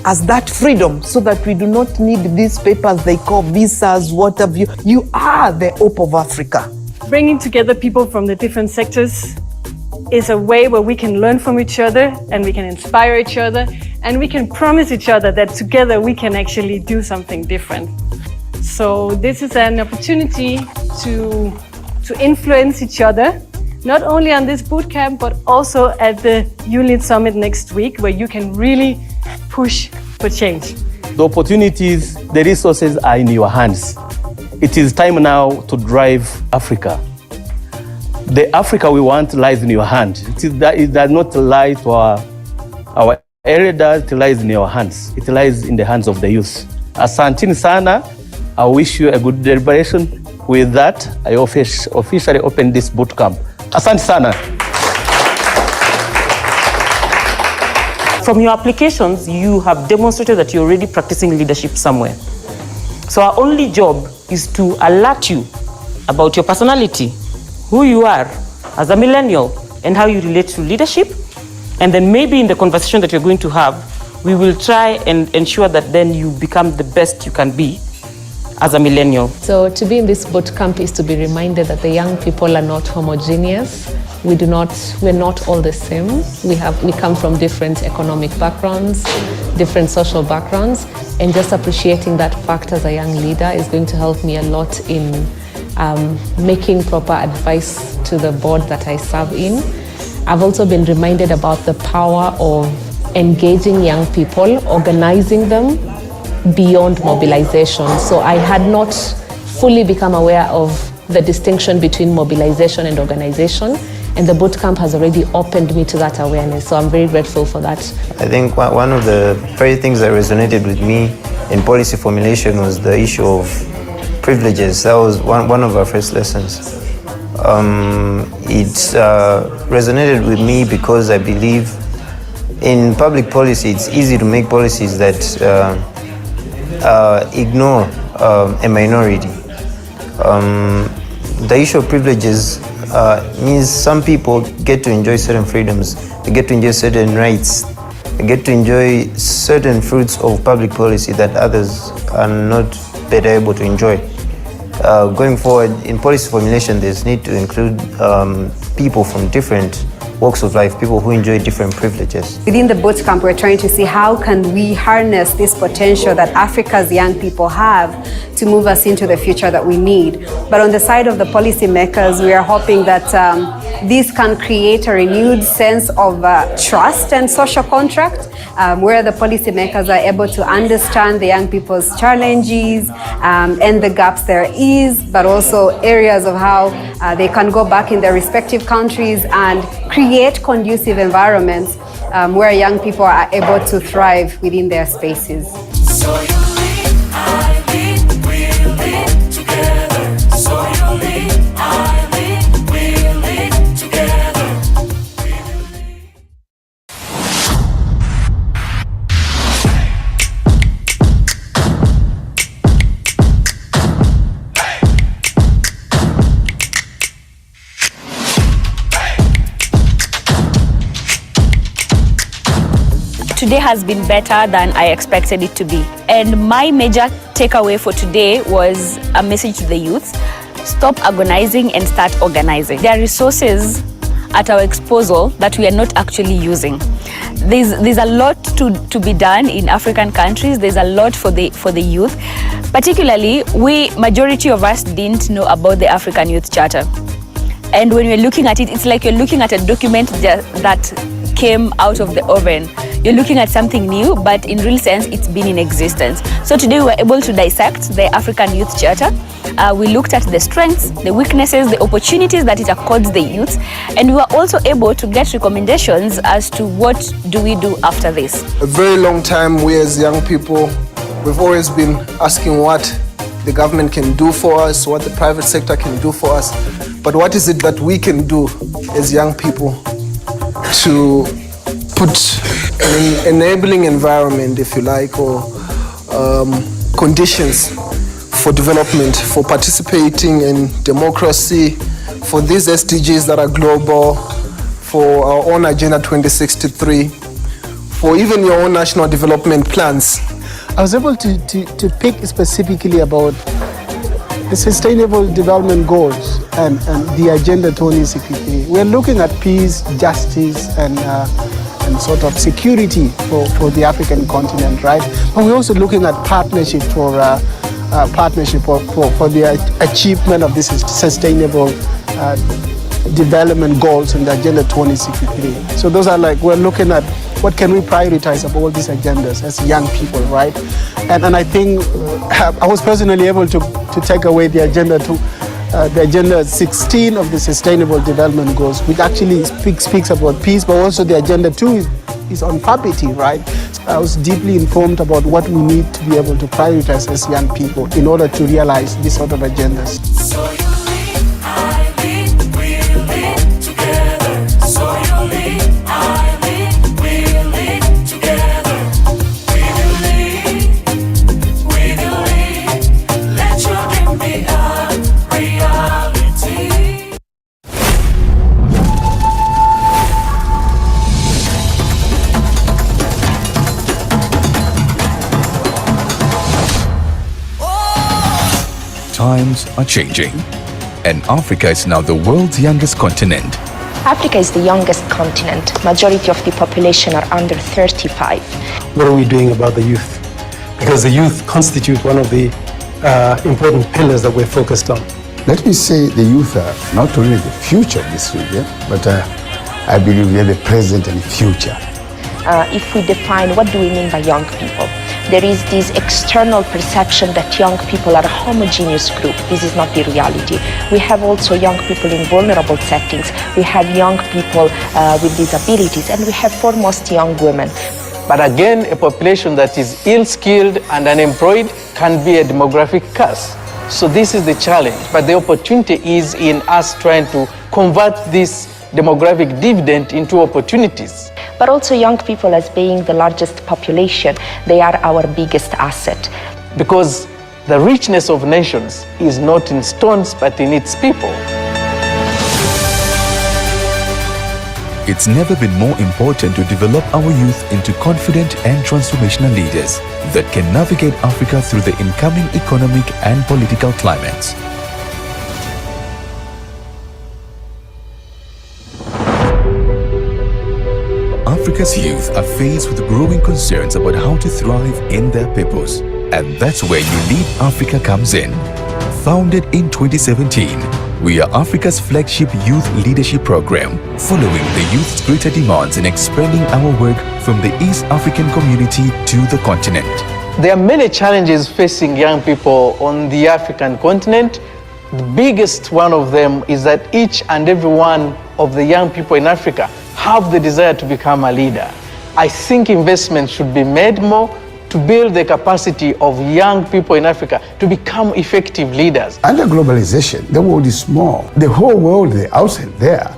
as that freedom so that we do not need these papers they call visas, what have you. You are the hope of Africa. Bringing together people from the different sectors is a way where we can learn from each other and we can inspire each other and we can promise each other that together we can actually do something different. So this is an opportunity to influence each other, not only on this boot camp, but also at the UNIT Summit next week, where you can really push for change. The opportunities, the resources are in your hands. It is time now to drive Africa. The Africa we want lies in your hand. It does not lie to our elders, it lies in your hands. It lies in the hands of the youth. Asanteni sana. I wish you a good deliberation. With that, I officially open this boot camp. Asante sana. From your applications, you have demonstrated that you're already practicing leadership somewhere. So our only job is to alert you about your personality, who you are as a millennial, and how you relate to leadership. And then maybe in the conversation that you're going to have, we will try and ensure that then you become the best you can be as a millennial. So to be in this boot camp is to be reminded that the young people are not homogeneous. We're not all the same. We come from different economic backgrounds, different social backgrounds, and just appreciating that fact as a young leader is going to help me a lot in making proper advice to the board that I serve in. I've also been reminded about the power of engaging young people, organizing them beyond mobilization. So I had not fully become aware of the distinction between mobilization and organization, and the boot camp has already opened me to that awareness. So I'm very grateful for that. I think one of the very things that resonated with me in policy formulation was the issue of privileges. That was one of our first lessons. It resonated with me because I believe in public policy, it's easy to make policies that ignore a minority. The issue of privileges means some people get to enjoy certain freedoms, they get to enjoy certain rights, they get to enjoy certain fruits of public policy that others are not better able to enjoy. Going forward, in policy formulation, there's need to include people from different walks of life, people who enjoy different privileges. Within the boot camp, we're trying to see how can we harness this potential that Africa's young people have to move us into the future that we need. But on the side of the policymakers, we are hoping that this can create a renewed sense of trust and social contract, where the policymakers are able to understand the young people's challenges and the gaps there is, but also areas of how they can go back in their respective countries and create conducive environments where young people are able to thrive within their spaces. So you lead, I lead, we lead together. So you lead, I lead, we lead together. Today has been better than I expected it to be. And my major takeaway for today was a message to the youth. Stop agonizing and start organizing. There are resources at our disposal that we are not actually using. There's a lot to be done in African countries. There's a lot for the youth. Particularly, majority of us didn't know about the African Youth Charter. And when you're looking at it, it's like you're looking at a document that came out of the oven. You're looking at something new, but in real sense, it's been in existence. So today we were able to dissect the African Youth Charter. We looked at the strengths, the weaknesses, the opportunities that it accords the youth, and we were also able to get recommendations as to what do we do after this. A very long time, we as young people, we've always been asking what the government can do for us, what the private sector can do for us, but what is it that we can do as young people to put an enabling environment, if you like, or conditions for development, for participating in democracy, for these SDGs that are global, for our own Agenda 2063, for even your own national development plans. I was able to pick specifically about the Sustainable Development Goals and the Agenda 2063. We're looking at peace, justice, and sort of security for the African continent, right? But we're also looking at partnership for the achievement of this sustainable development goals in the Agenda 2063. So those are like, we're looking at what can we prioritize of all these agendas as young people, right? And I think I was personally able to take away the Agenda 16 of the Sustainable Development Goals, which actually speaks about peace, but also the Agenda 2 is on poverty, right? I was deeply informed about what we need to be able to prioritize as young people in order to realize these sort of agendas. So you lead, I lead, we lead together. So you lead, I lead, we lead together. We will lead, let your dream be a reality. Times are changing, and Africa is now the world's youngest continent. Africa is the youngest continent. Majority of the population are under 35. What are we doing about the youth? Because the youth constitute one of the important pillars that we're focused on. Let me say the youth are not only the future of this region, but I believe they are the present and future. If we define what do we mean by young people, there is this external perception that young people are a homogeneous group. This is not the reality. We have also young people in vulnerable settings. We have young people with disabilities, and we have foremost young women. But again, a population that is ill-skilled and unemployed can be a demographic curse. So this is the challenge. But the opportunity is in us trying to convert this demographic dividend into opportunities. But also young people as being the largest population, they are our biggest asset. Because the richness of nations is not in stones, but in its people. It's never been more important to develop our youth into confident and transformational leaders that can navigate Africa through the incoming economic and political climates. Africa's youth are faced with growing concerns about how to thrive in their purpose. And that's where You Lead Africa comes in. Founded in 2017, we are Africa's flagship youth leadership program, following the youth's greater demands and expanding our work from the East African community to the continent. There are many challenges facing young people on the African continent. The biggest one of them is that each and every one of the young people in Africa have the desire to become a leader. I think investment should be made more to build the capacity of young people in Africa to become effective leaders. Under globalization, the world is small. The whole world outside there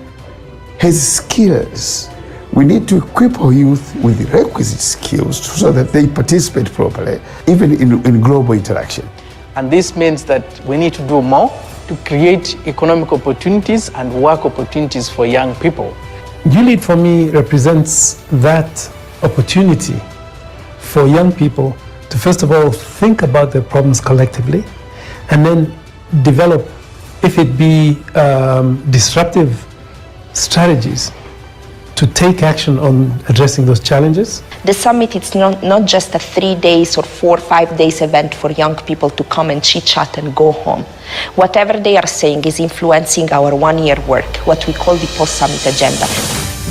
has skills. We need to equip our youth with the requisite skills so that they participate properly, even in global interaction. And this means that we need to do more to create economic opportunities and work opportunities for young people. You Lead for me represents that opportunity for young people to first of all think about their problems collectively and then develop, if it be disruptive strategies to take action on addressing those challenges. The summit, it's not just a 3 days or 4 or 5 days event for young people to come and chit-chat and go home. Whatever they are saying is influencing our one-year work, what we call the post-summit agenda.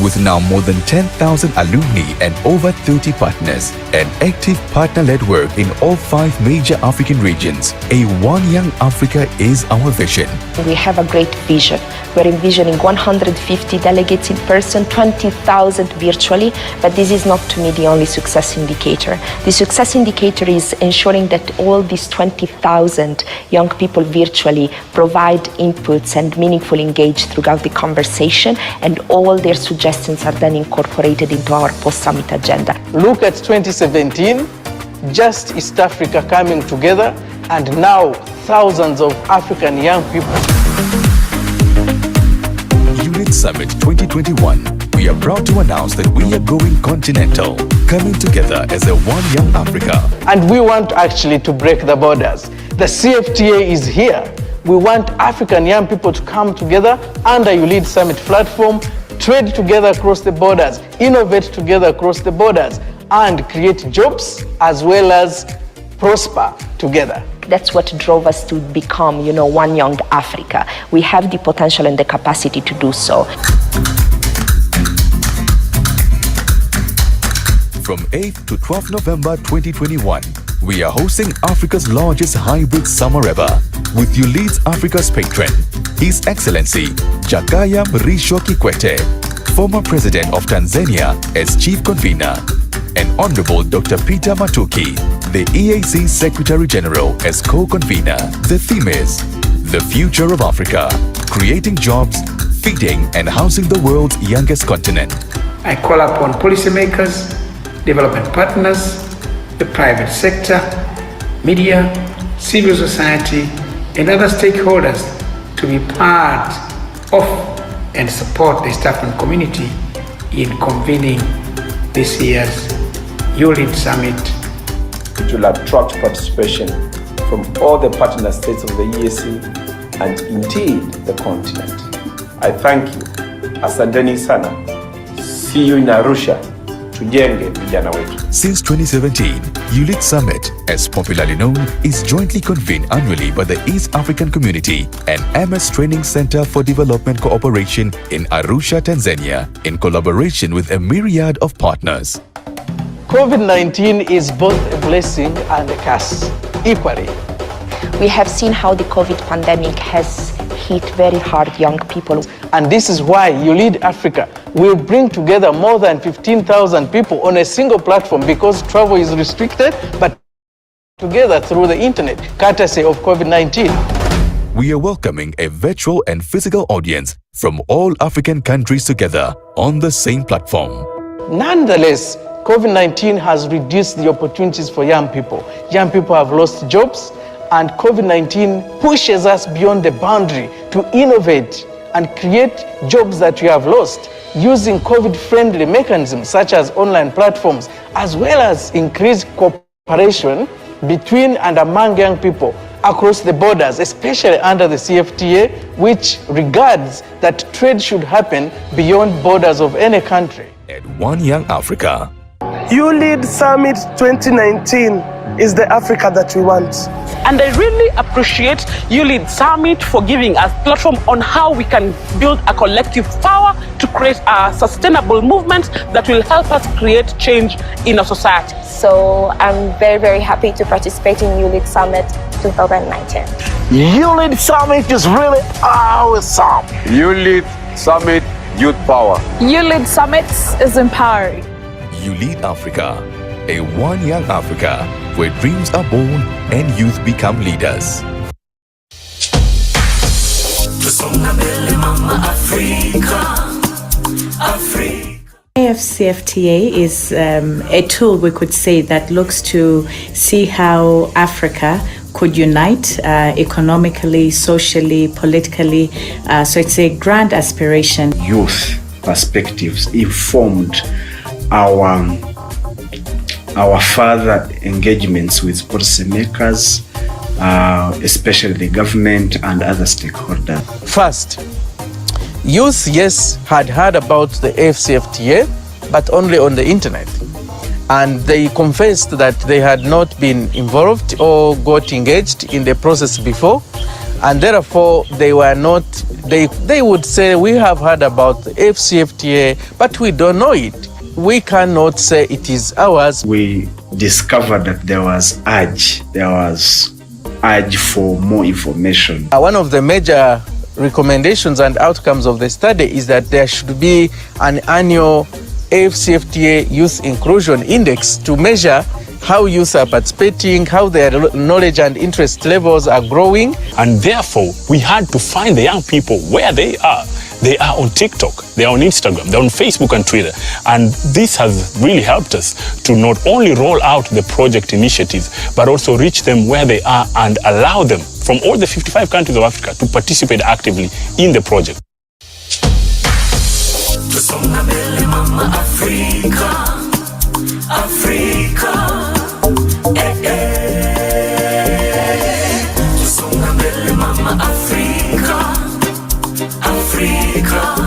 With now more than 10,000 alumni and over 30 partners, an active partner-led work in all 5 major African regions, a One Young Africa is our vision. We have a great vision. We're envisioning 150 delegates in person, 20,000 virtually, but this is not to me the only success indicator. The success indicator is ensuring that all these 20,000 young people virtually provide inputs and meaningfully engage throughout the conversation, and all their suggestions are then incorporated into our post-summit agenda. Look at 2017, just East Africa coming together, and now thousands of African young people. Unit Summit 2021. We are proud to announce that we are going continental. coming together as a one young Africa. And we want actually to break the borders. The CFTA is here. We want African young people to come together under You Lead Summit platform, trade together across the borders, innovate together across the borders, and create jobs as well as prosper together. That's what drove us to become, one young Africa. We have the potential and the capacity to do so. From 8th to 12th November 2021, we are hosting Africa's largest hybrid summer ever with You Leads Africa's patron, His Excellency Jakaya Mrisho Kikwete, former President of Tanzania as Chief Convener, and Honorable Dr. Peter Matuki, the EAC Secretary General as Co-Convener. The theme is The Future of Africa, creating jobs, feeding and housing the world's youngest continent. I call upon policymakers, development partners, the private sector, media, civil society, and other stakeholders to be part of and support the East African community in convening this year's You Lead Summit. It will attract participation from all the partner states of the EAC and indeed the continent. I thank you. Asanteni sana. See you in Arusha. Tujenge vijana wetu. Since 2017, You Lead Summit, as popularly known, is jointly convened annually by the East African Community and MS Training Center for Development Cooperation in Arusha, Tanzania, in collaboration with a myriad of partners. COVID-19 is both a blessing and a curse, equally. We have seen how the COVID pandemic has hit very hard young people. And this is why You Lead Africa will bring together more than 15,000 people on a single platform, because travel is restricted, but together through the internet, courtesy of COVID-19. We are welcoming a virtual and physical audience from all African countries together on the same platform. Nonetheless, COVID-19 has reduced the opportunities for young people. Young people have lost jobs, and COVID-19 pushes us beyond the boundary to innovate and create jobs that we have lost using COVID-friendly mechanisms such as online platforms, as well as increased cooperation between and among young people across the borders, especially under the CFTA, which regards that trade should happen beyond borders of any country. At One Young Africa, You Lead Summit 2019 is the Africa that we want. And I really appreciate You Lead Summit for giving us a platform on how we can build a collective power to create a sustainable movement that will help us create change in our society. So I'm very, very happy to participate in You Lead Summit 2019. You Lead Summit is really awesome. You Lead Summit Youth Power. You Lead Summit is empowering. You Lead Africa, a One Young Africa where dreams are born and youth become leaders. AFCFTA is a tool, we could say, that looks to see how Africa could unite economically, socially, politically. So it's a grand aspiration. Youth perspectives informed our further engagements with policymakers, especially the government and other stakeholders. First, youth, yes, had heard about the AFCFTA, but only on the internet. And they confessed that they had not been involved or got engaged in the process before. And therefore, they were not, they would say, we have heard about the AFCFTA, but we don't know it. We cannot say it is ours. We discovered that there was urge for more information. One of the major recommendations and outcomes of the study is that there should be an annual AFCFTA Youth Inclusion Index to measure how youth are participating, how their knowledge and interest levels are growing. And therefore, we had to find the young people where they are. They are on TikTok, they are on Instagram, they're on Facebook and Twitter. And this has really helped us to not only roll out the project initiatives, but also reach them where they are and allow them from all the 55 countries of Africa to participate actively in the project. Afrika, tusonga mbele mama Afrika, Afrika,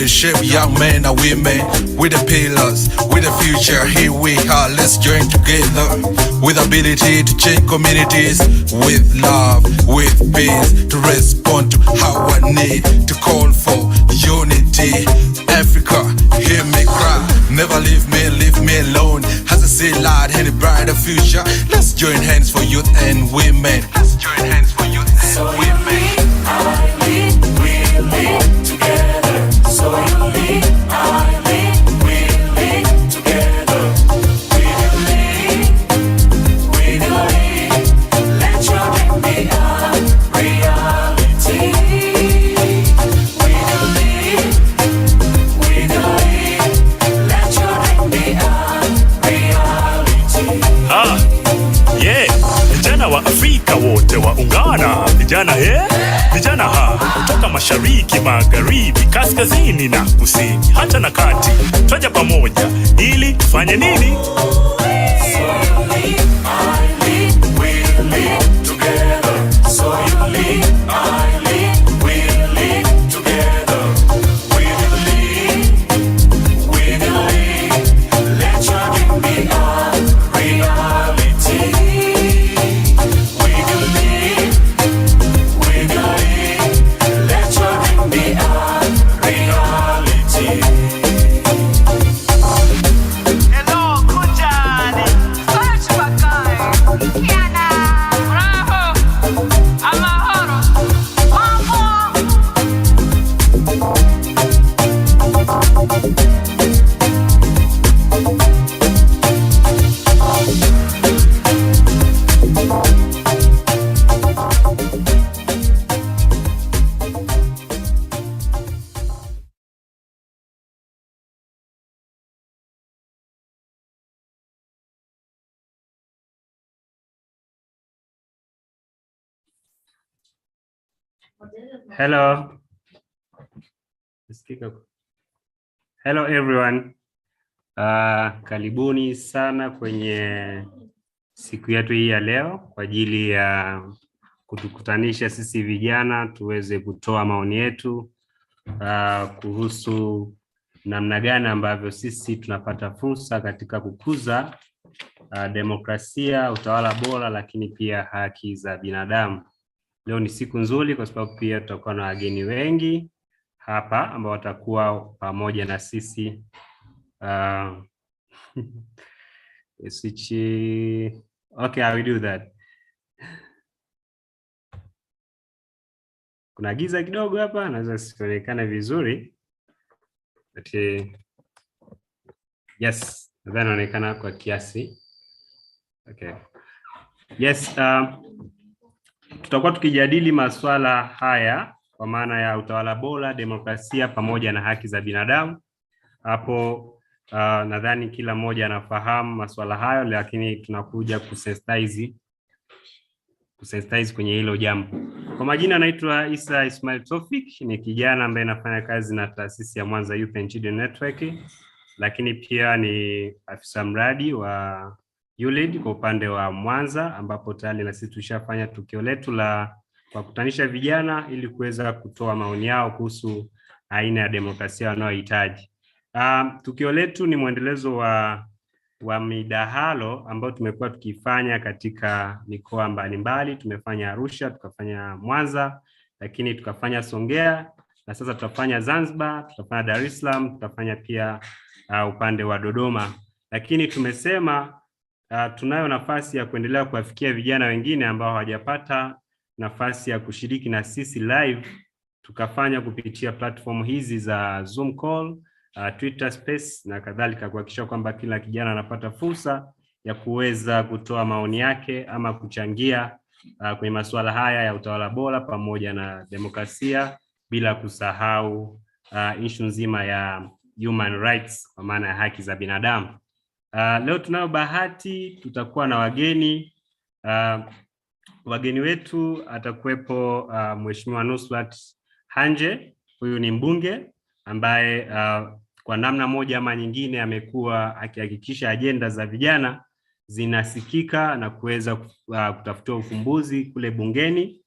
shape young men and women with the pillars, with the future. Here we are, let's join together with ability to change communities, with love, with peace, to respond to our need, to call for unity. Africa, hear me cry, never leave me alone. As I see light in a brighter future, let's join hands for youth and women. Let's join hands for youth and women. I lead, we lead together. So you lead, I lead, we lead together. We will lead, we will lead. Let your dream be a reality. We will lead, let your dream be a reality. Yeah, vijana wa Afrika wote waungana, vijana vijana kutoka mashariki, magharibi, kaskazini na kusini, hata na kati, twaja pamoja ili tufanye nini? Hello. Hello everyone. Karibuni sana kwenye siku yetu hii ya leo kwa ajili ya kutukutanisha sisi vijana tuweze kutoa maoni yetu kuhusu namna gani ambavyo sisi tunapata fursa katika kukuza demokrasia, utawala bora, lakini pia haki za binadamu. Leo ni siku nzuri kwa sababu pia tutakuwa na wageni wengi hapa ambao watakuwa pamoja na sisi. Okay, I will do that. Kuna giza kidogo hapa, naweza sionekane vizuri. But yes, nadhani naonekana kwa kiasi. Okay. Yes, tutakuwa tukijadili masuala haya kwa maana ya utawala bora, demokrasia pamoja na haki za binadamu. Hapo nadhani kila mmoja anafahamu masuala hayo, lakini tunakuja kusensitize kwenye hilo jambo. Kwa majina naitwa Ismail, ni kijana ambaye nafanya kazi na taasisi ya Mwanza Youth and Children Network, lakini pia ni afisa mradi wa ULED kwa upande wa Mwanza, ambapo tayari na sisi tushafanya tukio letu la kukutanisha vijana ili kuweza kutoa maoni yao kuhusu aina ya demokrasia wanayohitaji. Tukio letu ni mwendelezo wa wa midahalo ambao tumekuwa tukifanya katika mikoa mbalimbali. Tumefanya Arusha, tukafanya Mwanza, lakini tukafanya Songea, na sasa tutafanya Zanzibar, tutafanya Dar es Salaam, tutafanya pia upande wa Dodoma. Lakini tumesema tunayo nafasi ya kuendelea kuwafikia vijana wengine ambao hawajapata nafasi ya kushiriki na sisi live, tukafanya kupitia platform hizi za Zoom call, Twitter Space na kadhalika, kuhakikisha kwamba kila kijana anapata fursa ya kuweza kutoa maoni yake ama kuchangia kwenye masuala haya ya utawala bora pamoja na demokrasia, bila kusahau issue nzima ya human rights kwa maana ya haki za binadamu. Leo tunayo bahati, tutakuwa na wageni. Wageni wetu atakuwepo Mheshimiwa Nusrat Hanje. Huyu ni mbunge ambaye kwa namna moja ama nyingine amekuwa akihakikisha ajenda za vijana zinasikika na kuweza kutafutia ufumbuzi kule bungeni.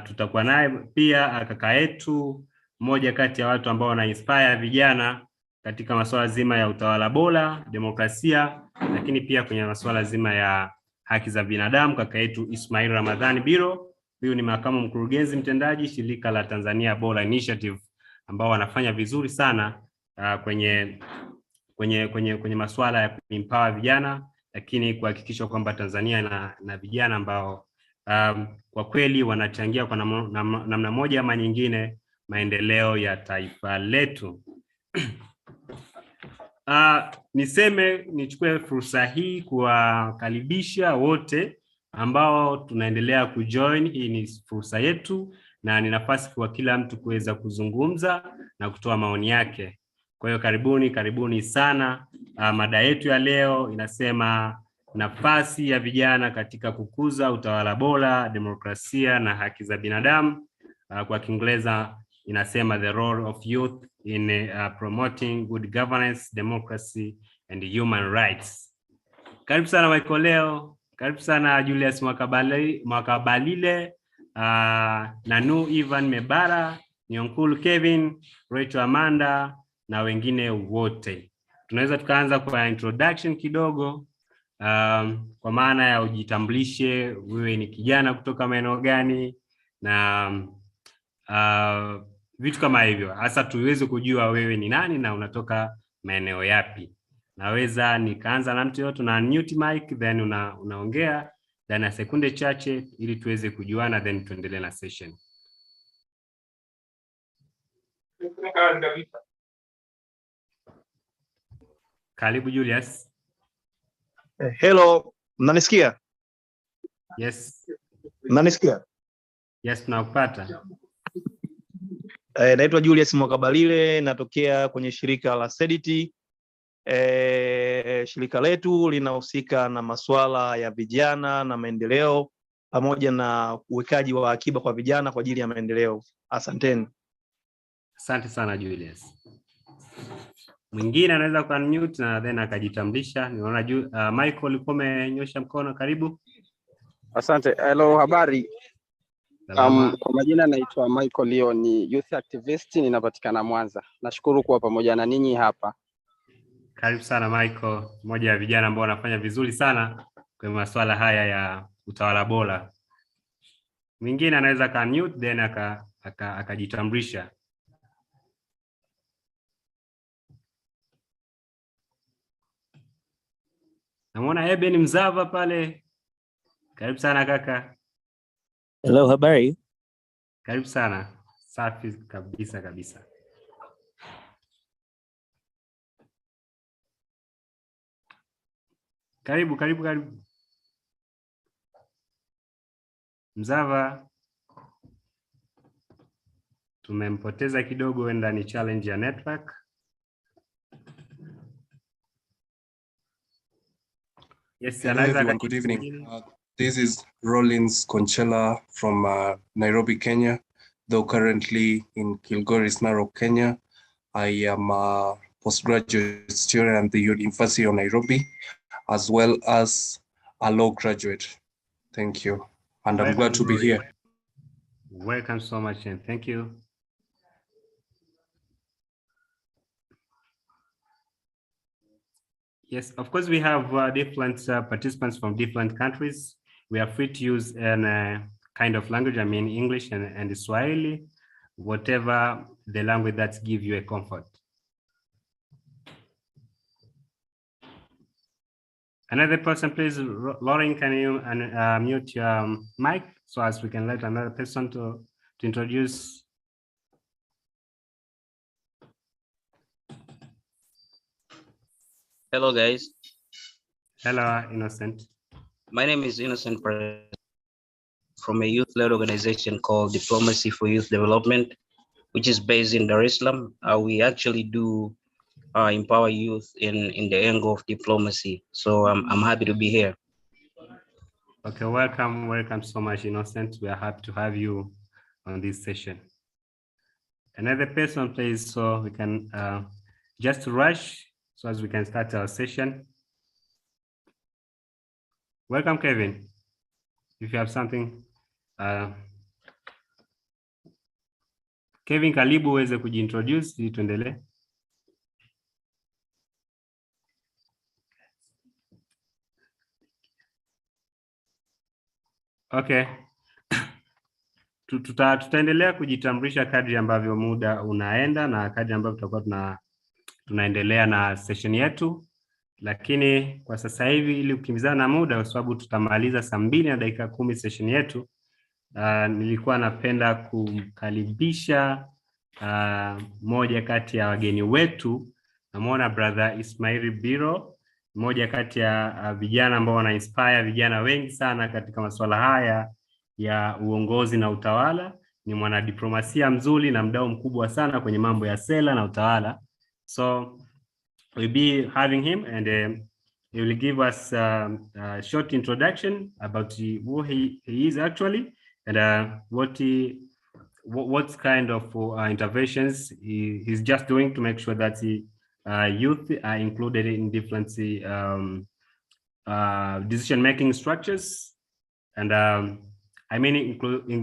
Tutakuwa naye pia kaka yetu, mmoja kati ya watu ambao wana inspire vijana katika masuala zima ya utawala bora, demokrasia, lakini pia kwenye masuala zima ya haki za binadamu, kaka yetu Ismail Ramadhani Biro. Huyu ni makamu mkurugenzi mtendaji shirika la Tanzania Bora Initiative, ambao wanafanya vizuri sana kwenye masuala ya kuempower vijana, lakini kuhakikisha kwamba Tanzania na vijana ambao kwa kweli wanachangia kwa namna moja ama nyingine maendeleo ya taifa letu. Nichukue fursa hii kuwakaribisha wote ambao tunaendelea kujoin. Hii ni fursa yetu na ni nafasi kwa kila mtu kuweza kuzungumza na kutoa maoni yake. Kwa hiyo karibuni sana. Mada yetu ya leo inasema nafasi ya vijana katika kukuza utawala bora, demokrasia na haki za binadamu. Kwa Kiingereza inasema the role of youth in promoting good governance, democracy and human rights. Karibu sana Michael leo, karibu sana Julius Mwakabalile, Nanu Ivan Mebara, Nyonkulu Kevin, Rachel Amanda na wengine wote. Tunaweza tukaanza kwa introduction kidogo, kwa maana ya ujitambulishe, wewe ni kijana kutoka maeneo gani, na vitu kama hivyo, hasa tuweze kujua wewe ni nani na unatoka maeneo yapi. Naweza nikaanza na mtu yote, na unmute mic, then unaongea ndani ya sekunde chache ili tuweze kujuana, then tuendelee na session. Karibu Julius. Hello, mnanisikia? Yes. Mnanisikia? Yes, tunakupata. Naitwa Julius Mwakabalile, natokea kwenye shirika la SEDIT. Shirika letu linahusika na masuala ya vijana na maendeleo pamoja na uwekaji wa akiba kwa vijana kwa ajili ya maendeleo. Asanteni. Asante sana Julius. Mwingine anaweza ku unmute na then akajitambulisha. Niona Michael ulikuwa umenyosha mkono, karibu. Asante. Hello, habari. Kwa majina naitwa Michael Leo, ni youth activist, ninapatikana Mwanza. Nashukuru kuwa pamoja na ninyi hapa. Karibu sana Michael, mmoja ya vijana ambao wanafanya vizuri sana kwenye masuala haya ya utawala bora. Mwingine anaweza ka unmute then akajitambulisha. Namuona Eben Mzava pale. Karibu sana kaka. Hello, habari. Karibu sana. Safi kabisa. Karibu. Mzava. Tumempoteza kidogo, wenda ni challenge ya network. Yes, hello everyone, good evening. This is Rollins Conchela from Nairobi, Kenya, though currently in Kilgoris, Narok, Kenya. I am a postgraduate student at the University of Nairobi, as well as a law graduate. Thank you, and I'm glad to be here. Welcome so much, and thank you. Yes, of course, we have different participants from different countries. We are free to use an kind of language, I mean English and Swahili, whatever the language that gives you a comfort. Another person, please, Lauren, can you mute your mic so as we can let another person to introduce. Hello, guys. Hello, Innocent. My name is Innocent from a youth-led organization called Diplomacy for Youth Development, which is based in Dar es Salaam. We actually do empower youth in the angle of diplomacy. So I'm happy to be here. Okay, welcome so much, Innocent. We are happy to have you on this session. Another person, please, so we can just rush so as we can start our session. Welcome, Kevin. If you have something, Kevin, karibu uweze kujiintroduce ili tuendelee. Okay. Tutaendelea kujitambulisha kadri ambavyo muda unaenda na kadri ambavyo tutakuwa tunaendelea na session yetu, lakini kwa sasa hivi ili kukimbizana na muda kwa sababu tutamaliza saa 2:10 session yetu, nilikuwa napenda kumkaribisha moja kati ya wageni wetu. Namuona brother Ismail Biro, moja kati ya vijana ambao wana inspire vijana wengi sana katika masuala haya ya uongozi na utawala. Ni mwanadiplomasia mzuri na mdau mkubwa sana kwenye mambo ya sera na utawala. So we'll be having him and he will give us a short introduction about who he is actually and what kind of interventions he's just doing to make sure that youth are included in different decision-making structures and I mean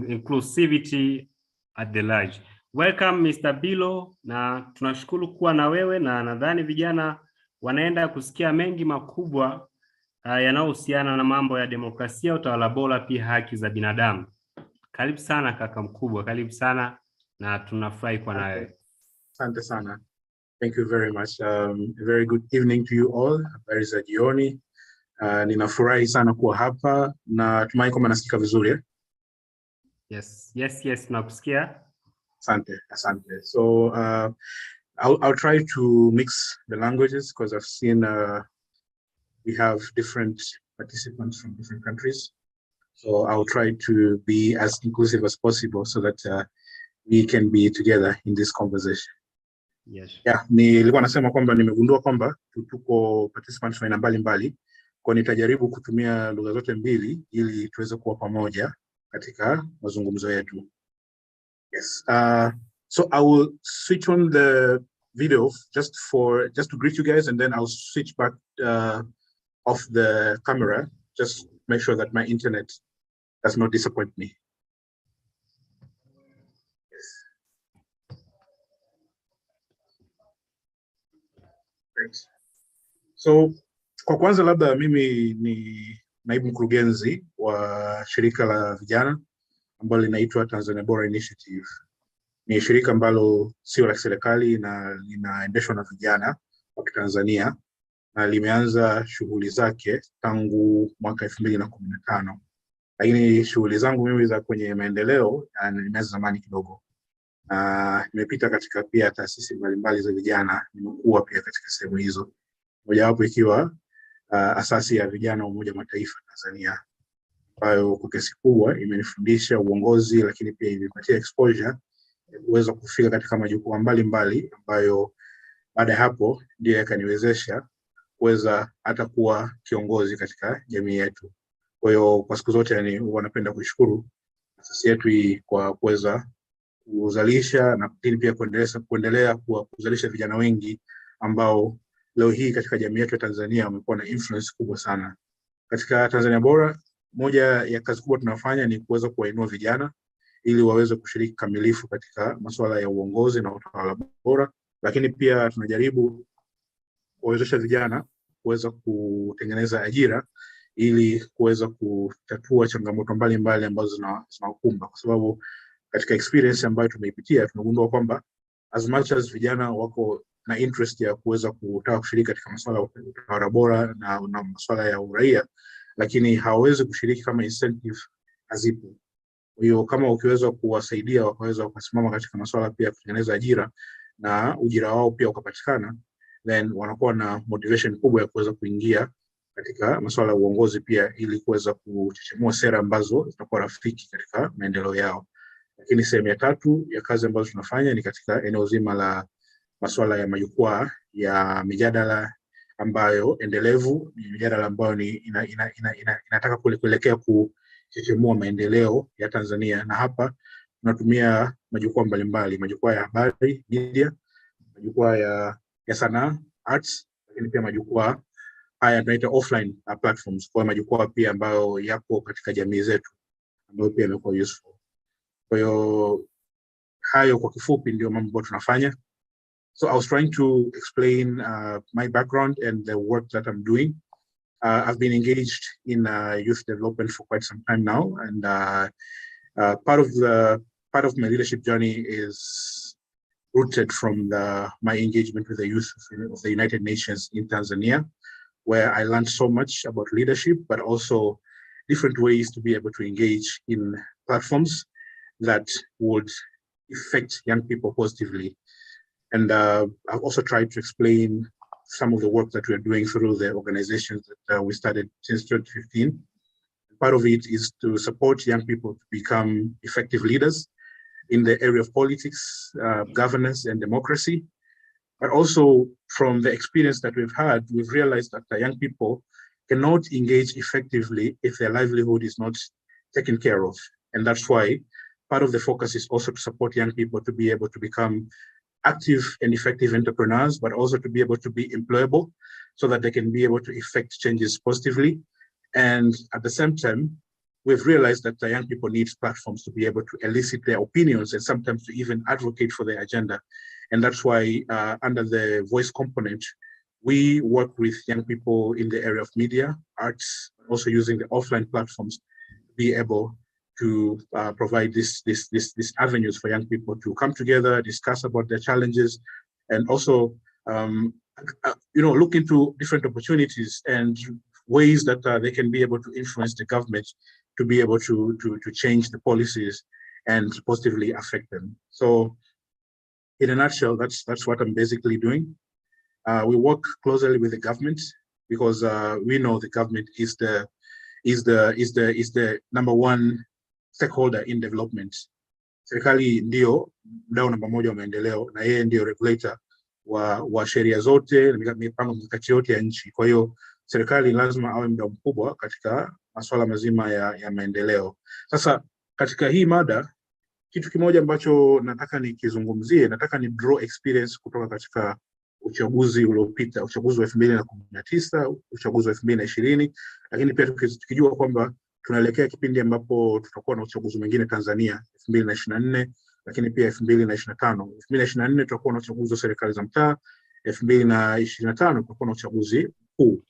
inclusivity at the large. Welcome Mr. Biro, na tunashukuru kuwa na wewe, na nadhani vijana wanaenda kusikia mengi makubwa yanayohusiana na mambo ya demokrasia, utawala bora, pia haki za binadamu. Karibu sana kaka mkubwa, karibu sana na tunafurahi kuwa na wewe. Asante sana. Thank you very much. A very good evening to you all. Habari za jioni. Ninafurahi sana kuwa hapa na tumai kwamba nasikika vizuri. Yes, nakusikia. Asante. So I'll try to mix the languages because I've seen we have different participants from different countries. So I'll try to be as inclusive as possible so that we can be together in this conversation. Yes. Yeah, nilikuwa nasema kwamba nimegundua kwamba tuko participants wa aina mbalimbali, kwa nitajaribu kutumia lugha zote mbili ili tuweze kuwa pamoja katika mazungumzo yetu. Yes. So I will switch on the video just to greet you guys, and then I'll switch back off the camera. Just make sure that my internet does not disappoint me. Yes. Thanks. So kwa kwanza labda mimi ni naibu mkurugenzi wa shirika la vijana ambalo linaitwa Tanzania Bora Initiative. Ni shirika ambalo sio la serikali na linaendeshwa na vijana wa Tanzania na limeanza shughuli zake tangu mwaka 2015. Lakini shughuli zangu mimi za kwenye maendeleo nimeanza zamani kidogo. Nimepita katika pia taasisi mbalimbali za vijana, nimekuwa pia katika sehemu hizo. Mojawapo ikiwa asasi ya vijana wa Umoja wa Mataifa Tanzania, ambayo kwa kiasi kubwa imenifundisha uongozi, lakini pia imepatia exposure uwezo kufika katika majukwaa mbalimbali ambayo baada ya hapo ndiyo yakaniwezesha kuweza hata kuwa kiongozi katika jamii yetu. Kwa hiyo kwa siku zote wanapenda kuishukuru asasi yetu hii kwa kuweza kuzalisha na pia kuendelea kuzalisha vijana wengi ambao leo hii katika jamii yetu ya Tanzania wamekuwa na influence kubwa sana. Katika Tanzania Bora, moja ya kazi kubwa tunafanya ni kuweza kuwainua vijana ili waweze kushiriki kamilifu katika masuala ya uongozi na utawala bora, lakini pia tunajaribu kuwezesha vijana kuweza kutengeneza ajira ili kuweza kutatua changamoto mbalimbali ambazo zinawakumba, kwa sababu katika experience ambayo tumeipitia tumegundua kwamba as much as vijana wako na interest ya kuweza kutaka kushiriki katika masuala ya utawala bora na masuala ya uraia, lakini hawawezi kushiriki kama incentive hazipo. Kwa hiyo kama ukiweza kuwasaidia wakaweza kusimama katika masuala pia kutengeneza ajira na ujira wao pia ukapatikana, then wanakuwa na motivation kubwa ya kuweza kuingia katika masuala ya uongozi pia, ili kuweza kuchechemua sera ambazo zitakuwa rafiki katika maendeleo yao. Lakini sehemu ya tatu ya kazi ambazo tunafanya ni katika eneo zima la masuala ya majukwaa ya mijadala ambayo endelevu, ni mijadala ambayo inataka kuelekea kuchechemua maendeleo ya Tanzania, na hapa tunatumia majukwaa mbalimbali, majukwaa ya habari, media, majukwaa ya sanaa, arts, lakini pia majukwaa haya tunaita offline platforms, kwa majukwaa pia ambayo yako katika jamii zetu ambayo pia yamekuwa useful. Kwa hiyo hayo kwa kifupi ndio mambo ambayo tunafanya. So I was trying to explain my background and the work that I'm doing. I've been engaged in youth development for quite some time now, and part of my leadership journey is rooted from my engagement with the youth of the United Nations in Tanzania, where I learned so much about leadership, but also different ways to be able to engage in platforms that would affect young people positively. And I've also tried to explain some of the work that we're doing through the organizations that we started since 2015. Part of it is to support young people to become effective leaders in the area of politics, governance, and democracy. But also from the experience that we've had, we've realized that young people cannot engage effectively if their livelihood is not taken care of. And that's why part of the focus is also to support young people to be able to become active and effective entrepreneurs, but also to be able to be employable so that they can be able to effect changes positively. And at the same time, we've realized that the young people need platforms to be able to elicit their opinions and sometimes to even advocate for their agenda. And that's why under the voice component, we work with young people in the area of media, arts, also using the offline platforms to be able to provide these avenues for young people to come together, discuss about their challenges, and also look into different opportunities and ways that they can be able to influence the government to be able to change the policies and positively affect them. So in a nutshell, that's what I'm basically doing. We work closely with the government because we know the government is the number one stakeholder in development. Serikali ndio mdau namba moja wa maendeleo, na yeye ndio regulator wa sheria zote na mipango mikakati yote ya nchi. Kwa hiyo serikali lazima awe mdau mkubwa katika masuala mazima ya maendeleo. Sasa katika hii mada, kitu kimoja ambacho nataka nikizungumzie, nataka ni draw experience kutoka katika uchaguzi uliopita, uchaguzi wa 2019, uchaguzi wa 2020, lakini pia tukijua kwamba tunaelekea kipindi ambapo tutakuwa na uchaguzi mwingine Tanzania 2024, lakini pia 2025. 2024 tutakuwa na uchaguzi wa serikali za mtaa, 2025 tutakuwa na uchaguzi mkuu.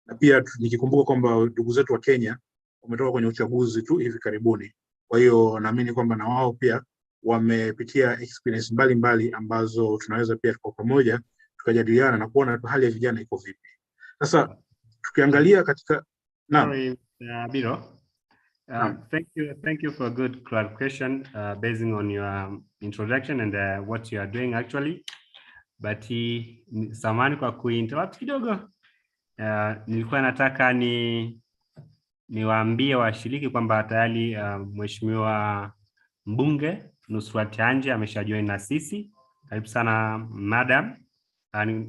Na pia nikikumbuka kwamba ndugu zetu wa Kenya wametoka kwenye uchaguzi tu hivi karibuni. Kwa hiyo naamini kwamba na wao pia wamepitia experience mbalimbali ambazo tunaweza pia kwa pamoja tukajadiliana na kuona hali ya vijana iko vipi. Sasa tukiangalia katika Biro, thank you for a good clarification basing on your introduction and what you are doing actually. But samahani kwa kuinterrupt kidogo. Nilikuwa nataka niwaambie washiriki kwamba tayari mheshimiwa mbunge Nusrat Hanje ameshajoin na sisi. Karibu sana madam.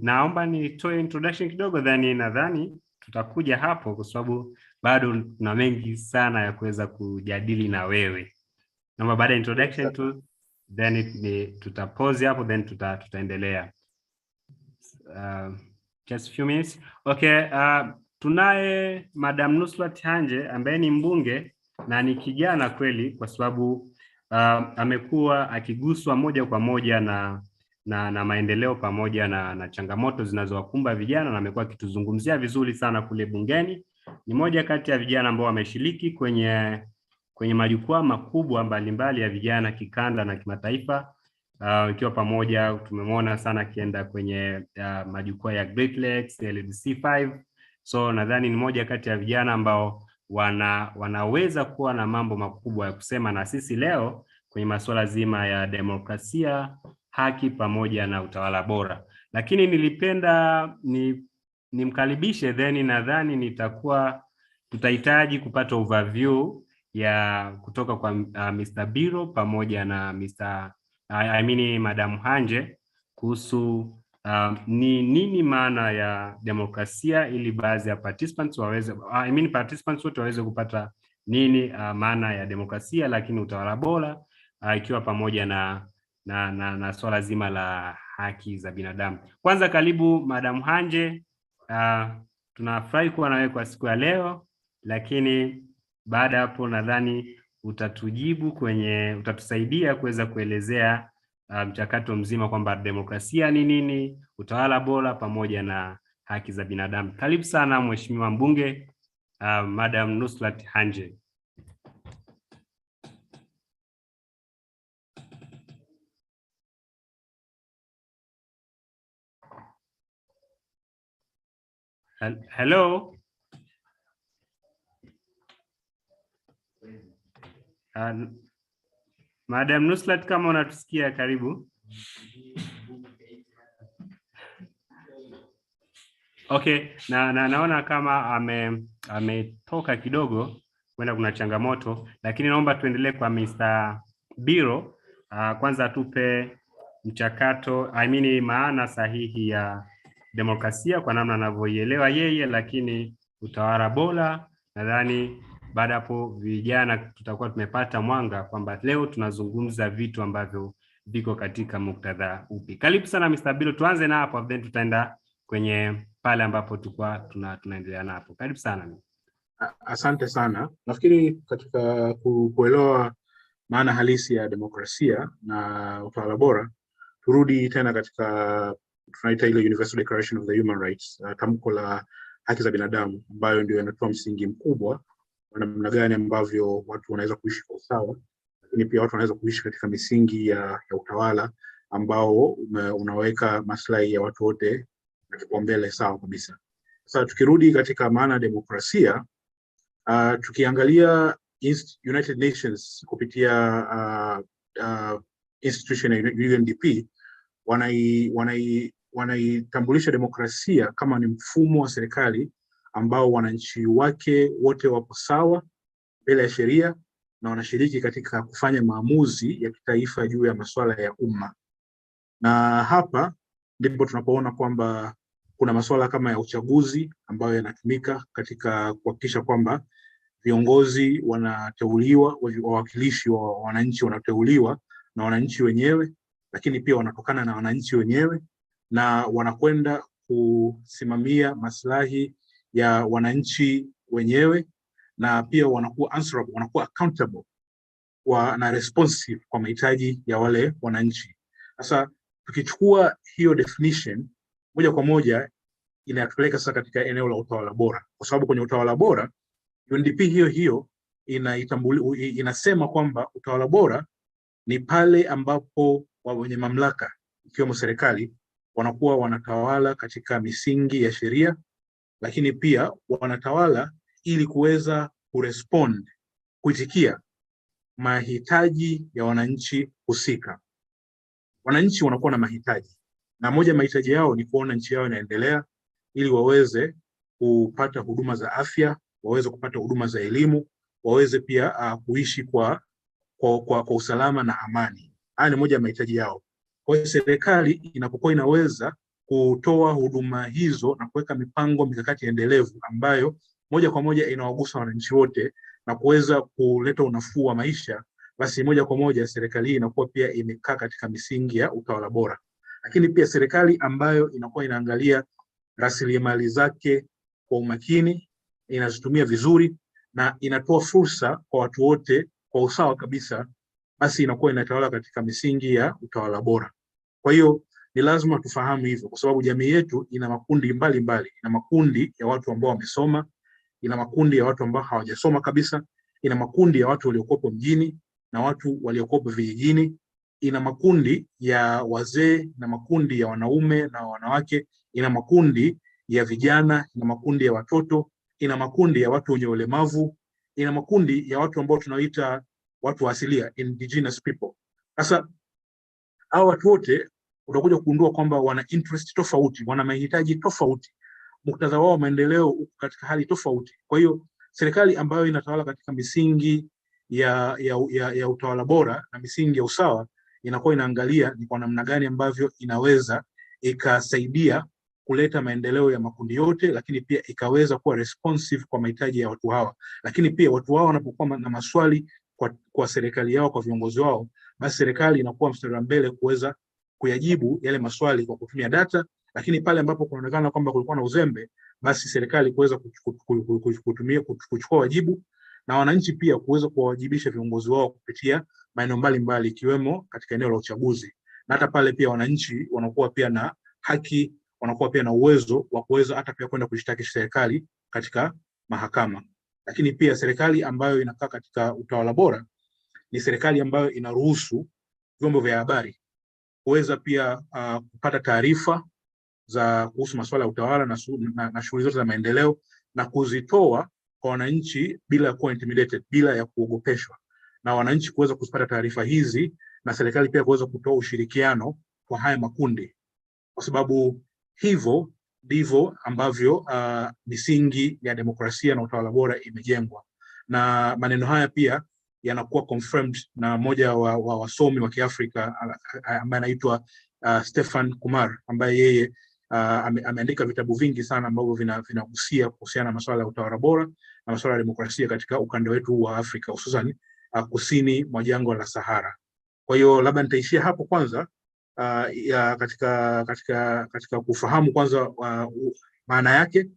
Naomba nitoe introduction kidogo, then nadhani tutakuja hapo kwa sababu bado tuna mengi sana ya kuweza kujadili na wewe. Naomba baada ya introduction tu then tutapause hapo, then tutaendelea. Just a few minutes. Okay, tunaye Madam Nusrat Hanje ambaye ni mbunge na ni kijana kweli, kwa sababu amekuwa akiguswa moja kwa moja na maendeleo pamoja na changamoto zinazowakumba vijana, na amekuwa akituzungumzia vizuri sana kule bungeni. Ni moja kati ya vijana ambao wameshiriki kwenye majukwaa makubwa mbalimbali ya vijana kikanda na kimataifa, ikiwa pamoja tumemwona sana akienda kwenye majukwaa ya Great Lakes, LDC5. So nadhani ni moja kati ya vijana ambao wanaweza kuwa na mambo makubwa ya kusema na sisi leo kwenye masuala zima ya demokrasia, haki pamoja na utawala bora. Lakini nilipenda nimkaribishe, then nadhani tutahitaji kupata overview ya kutoka kwa Mr. Biro pamoja na Madam Hanje kuhusu ni nini maana ya demokrasia, ili baadhi ya participants wote waweze kupata nini maana ya demokrasia, lakini utawala bora, ikiwa pamoja na swala zima la haki za binadamu. Kwanza karibu Madam Hanje, tunafurahi kuwa nawe kwa siku ya leo, lakini baada hapo nadhani utatusaidia kuweza kuelezea mchakato mzima kwamba demokrasia ni nini, utawala bora pamoja na haki za binadamu. Karibu sana Mheshimiwa Mbunge Madam Nusrat Hanje. Hello. Madam Nusrat, kama unatusikia, karibu. Okay, naona kama ametoka kidogo, kwenda kuna changamoto, lakini naomba tuendelee kwa Mr. Biro. Kwanza atupe mchakato, maana sahihi ya demokrasia kwa namna anavyoielewa yeye, lakini utawala bora, nadhani baada hapo vijana tutakuwa tumepata mwanga kwamba leo tunazungumza vitu ambavyo viko katika muktadha upi. Karibu sana Mr. Biro, tuanze na hapo, then tutaenda kwenye pale ambapo tunaendelea na hapo. Karibu sana. Asante sana. Nafikiri katika kuelewa maana halisi ya demokrasia na utawala bora, turudi tena katika tunaita ile Universal Declaration of the Human Rights, tamko la haki za binadamu, ambayo ndio inatoa msingi mkubwa wa namna gani ambavyo watu wanaweza kuishi kwa usawa, lakini pia watu wanaweza kuishi katika misingi ya utawala ambao unaweka maslahi ya watu wote na kipaumbele sawa kabisa. Sasa tukirudi katika maana ya demokrasia, tukiangalia United Nations kupitia institution ya UNDP, wanaitambulisha demokrasia kama ni mfumo wa serikali ambao wananchi wake wote wapo sawa mbele ya sheria na wanashiriki katika kufanya maamuzi ya kitaifa juu ya masuala ya umma. Na hapa ndipo tunapoona kwamba kuna masuala kama ya uchaguzi ambayo yanatumika katika kuhakikisha kwamba viongozi wanateuliwa, wawakilishi wa wananchi wanateuliwa na wananchi wenyewe, lakini pia wanatokana na wananchi wenyewe na wanakwenda kusimamia maslahi ya wananchi wenyewe, na pia wanakuwa answerable, wanakuwa accountable na responsive kwa mahitaji ya wale wananchi. Sasa tukichukua hiyo definition moja kwa moja inatupeleka sasa katika eneo la utawala bora, kwa sababu kwenye utawala bora UNDP hiyo inasema kwamba utawala bora ni pale ambapo wenye mamlaka ikiwemo serikali wanakuwa wanatawala katika misingi ya sheria, lakini pia wanatawala ili kuweza kurespond, kuitikia mahitaji ya wananchi husika. Wananchi wanakuwa na mahitaji, na moja mahitaji yao ni kuona nchi yao inaendelea, ili waweze kupata huduma za afya, waweze kupata huduma za elimu, waweze pia kuishi kwa usalama na amani. Haya ni moja ya mahitaji yao. Kwa hiyo serikali inapokuwa inaweza kutoa huduma hizo na kuweka mipango mikakati endelevu ambayo moja kwa moja inawagusa wananchi wote na kuweza kuleta unafuu wa maisha, basi moja kwa moja serikali hii inakuwa pia imekaa katika misingi ya utawala bora. Lakini pia serikali ambayo inakuwa inaangalia rasilimali zake kwa umakini, inazitumia vizuri na inatoa fursa kwa watu wote kwa usawa kabisa, basi inakuwa inatawala katika misingi ya utawala bora. Kwa hiyo Ni lazima tufahamu hivyo, kwa sababu jamii yetu ina makundi mbalimbali. Ina makundi ya watu ambao wamesoma, ina makundi ya watu ambao hawajasoma kabisa, ina makundi ya watu waliokuwa mjini na watu waliokuwa vijijini, ina makundi ya wazee na makundi ya wanaume na wanawake, ina makundi ya vijana, ina makundi ya watoto, ina makundi ya watu wenye ulemavu, ina makundi ya watu ambao tunaoita watu wa asilia, indigenous people. Sasa hao watu wote utakuja kugundua kwamba wana interest tofauti, wana mahitaji tofauti, muktadha wao maendeleo uko katika hali tofauti. Kwa hiyo serikali ambayo inatawala katika misingi ya utawala bora na misingi ya usawa inakuwa inaangalia ni kwa namna gani ambavyo inaweza ikasaidia kuleta maendeleo ya makundi yote, lakini pia ikaweza kuwa responsive kwa mahitaji ya watu hawa. Lakini pia watu hawa wanapokuwa na maswali kwa serikali yao, kwa viongozi wao, basi serikali inakuwa mstari wa mbele kuweza kuyajibu yale maswali kwa kutumia data. Lakini pale ambapo kunaonekana kwamba kulikuwa na uzembe, basi serikali kuweza kuchukua wajibu, na wananchi pia kuweza kuwajibisha viongozi wao kupitia maeneo mbalimbali, ikiwemo katika eneo la uchaguzi. Na hata pale pia wananchi wanakuwa pia na haki, wanakuwa pia na uwezo wa kuweza hata pia kwenda kushtaki serikali katika mahakama. Lakini pia serikali ambayo inakaa katika utawala bora ni serikali ambayo inaruhusu vyombo vya habari kuweza pia kupata taarifa za kuhusu masuala ya utawala na shughuli zote za maendeleo, na kuzitoa kwa wananchi bila kuwa intimidated, bila ya kuogopeshwa, na wananchi kuweza kupata taarifa hizi, na serikali pia kuweza kutoa ushirikiano kwa haya makundi, kwa sababu hivyo ndivyo ambavyo misingi ya demokrasia na utawala bora imejengwa. Na maneno haya pia yanakuwa confirmed na mmoja wa wasomi wa Kiafrika ambaye anaitwa Stefan Kumar, ambaye yeye ameandika vitabu vingi sana ambavyo vinahusia kuhusiana na masuala ya utawala bora na masuala ya demokrasia katika ukanda wetu wa Afrika, hususan kusini mwa jangwa la Sahara. Kwa hiyo labda nitaishia hapo kwanza, katika kufahamu kwanza maana yake,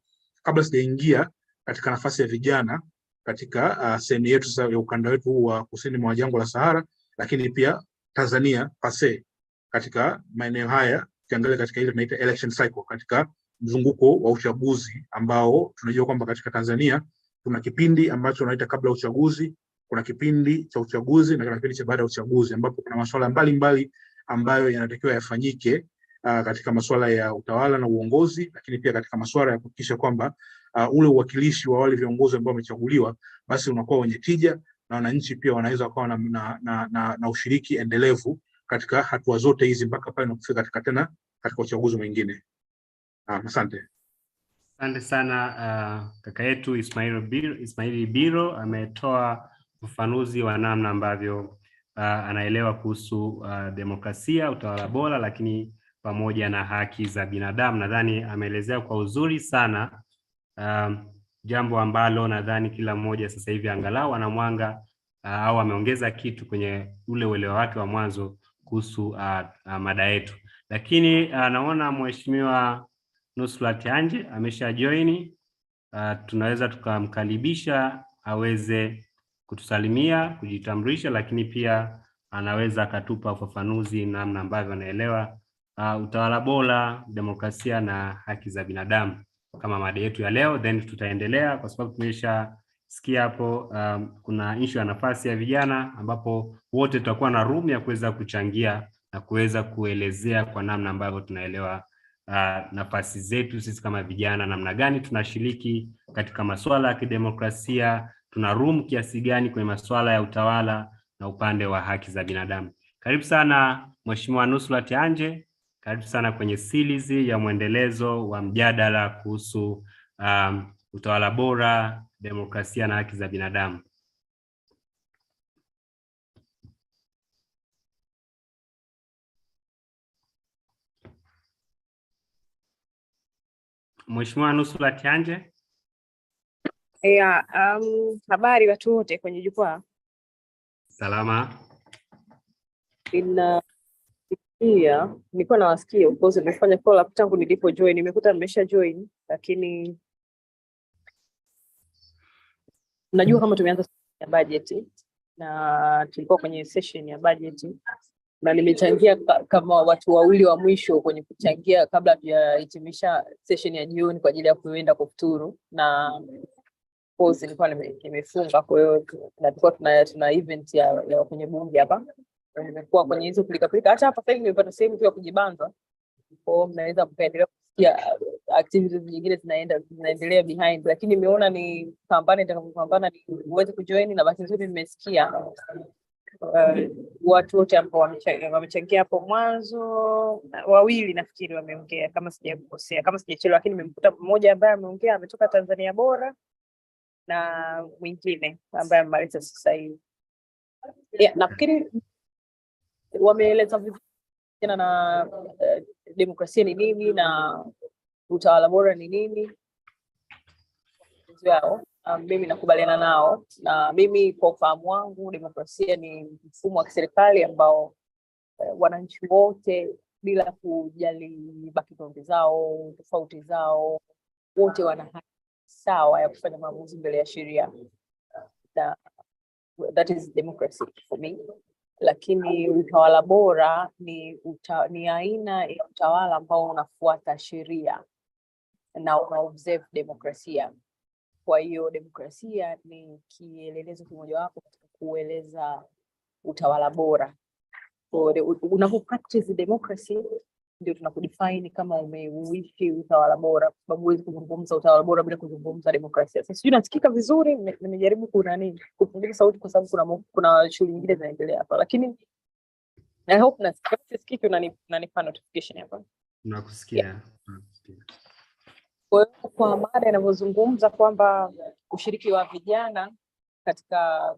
kabla sijaingia katika nafasi ya vijana katika sehemu yetu ya ukanda wetu wa kusini mwa jangwa la Sahara, lakini pia Tanzania pase katika maeneo haya, kiangalia katika ile tunaita election cycle, katika mzunguko wa uchaguzi ambao tunajua kwamba katika Tanzania kuna kipindi ambacho tunaita kabla uchaguzi, kuna kipindi cha uchaguzi na kuna kipindi cha baada ya uchaguzi, ambapo kuna masuala mbalimbali ambayo yanatakiwa yafanyike katika masuala ya utawala na uongozi, lakini pia katika masuala ya kuhakikisha kwamba ule uwakilishi wa wale viongozi ambao wamechaguliwa basi unakuwa wenye tija, na wananchi pia wanaweza kuwa na ushiriki endelevu katika hatua zote hizi mpaka pale tunafika katika uchaguzi mwingine. Asante. Asante sana kaka yetu Ismail Biro ametoa ufafanuzi wa namna ambavyo anaelewa kuhusu demokrasia, utawala bora, lakini pamoja na haki za binadamu. Nadhani ameelezea kwa uzuri sana, jambo ambalo nadhani kila mmoja sasa hivi angalau ana mwanga au ameongeza kitu kwenye ule uelewa wake wa mwanzo kuhusu mada yetu. Lakini naona Mheshimiwa Nusrat Hanje amesha join. Tunaweza tukamkaribisha aweze kutusalimia, kujitambulisha, lakini pia anaweza akatupa ufafanuzi namna ambavyo anaelewa utawala bora, demokrasia na haki za binadamu kama mada yetu ya leo. Then tutaendelea kwa sababu tumeshasikia hapo kuna issue ya nafasi ya vijana, ambapo wote tutakuwa na room ya kuweza kuchangia na kuweza kuelezea kwa namna ambavyo tunaelewa nafasi zetu sisi kama vijana, namna gani tunashiriki katika masuala ya kidemokrasia, tuna room kiasi gani kwenye masuala ya utawala na upande wa haki za binadamu. Karibu sana Mheshimiwa Nusrat Hanje, karibu sana kwenye series ya mwendelezo wa mjadala kuhusu utawala bora, demokrasia na haki za binadamu. Mheshimiwa Nusrat Hanje. Habari watu wote kwenye jukwaa. Salama. Nilikuwa nawasikia, of course nimefanya follow up tangu nilipo join, nimekuta nimesha join, lakini najua kama tumeanza ya budget na tulikuwa kwenye session ya budget. na nimechangia kama watu wawili wa mwisho kwenye kuchangia kabla tujahitimisha session ya jioni kwa ajili ya kuenda kufuturu, na pause nilikuwa nimefunga. Kwa hiyo tulikuwa tuna event ya kwenye bunge hapa, nimekuwa kwenye hizo pilika hata hapa sasa hivi nimepata sehemu tu ya kujibanza. Kwa hiyo mnaweza mkaendelea kusikia activities nyingine zinaendelea behind, lakini nimeona ni kampani nitakapopambana ni uweze kujoin, na basi nzuri nimesikia watu wote ambao wamechangia hapo mwanzo, wawili nafikiri wameongea kama sijakosea, kama sijachelewa, lakini nimemkuta mmoja ambaye ameongea ametoka Tanzania Bora na mwingine ambaye amemaliza sasa hivi. Nafikiri wameeleza vizuri na demokrasia ni nini na utawala bora ni nini wao. Mimi nakubaliana nao, na mimi kwa ufahamu wangu demokrasia ni mfumo wa kiserikali ambao wananchi wote bila kujali background zao, tofauti zao, wote wana haki sawa ya kufanya maamuzi mbele ya sheria. That is democracy for me. Lakini utawala bora ni aina ya utawala ambao unafuata sheria na una observe demokrasia. Kwa hiyo demokrasia ni kielelezo kimojawapo katika kueleza utawala bora. Unapo practice democracy ndio tunakudefine kama umeuishi utawala bora, kwa sababu huwezi kuzungumza utawala bora bila kuzungumza demokrasia. Sasa sijui nasikika vizuri, nimejaribu kupunguza sauti kwa sababu kuna shughuli nyingine zinaendelea hapa, lakini I hope nasikika unanipa notification hapa. Nakusikia. Kwa mada inavyozungumza kwamba ushiriki wa vijana katika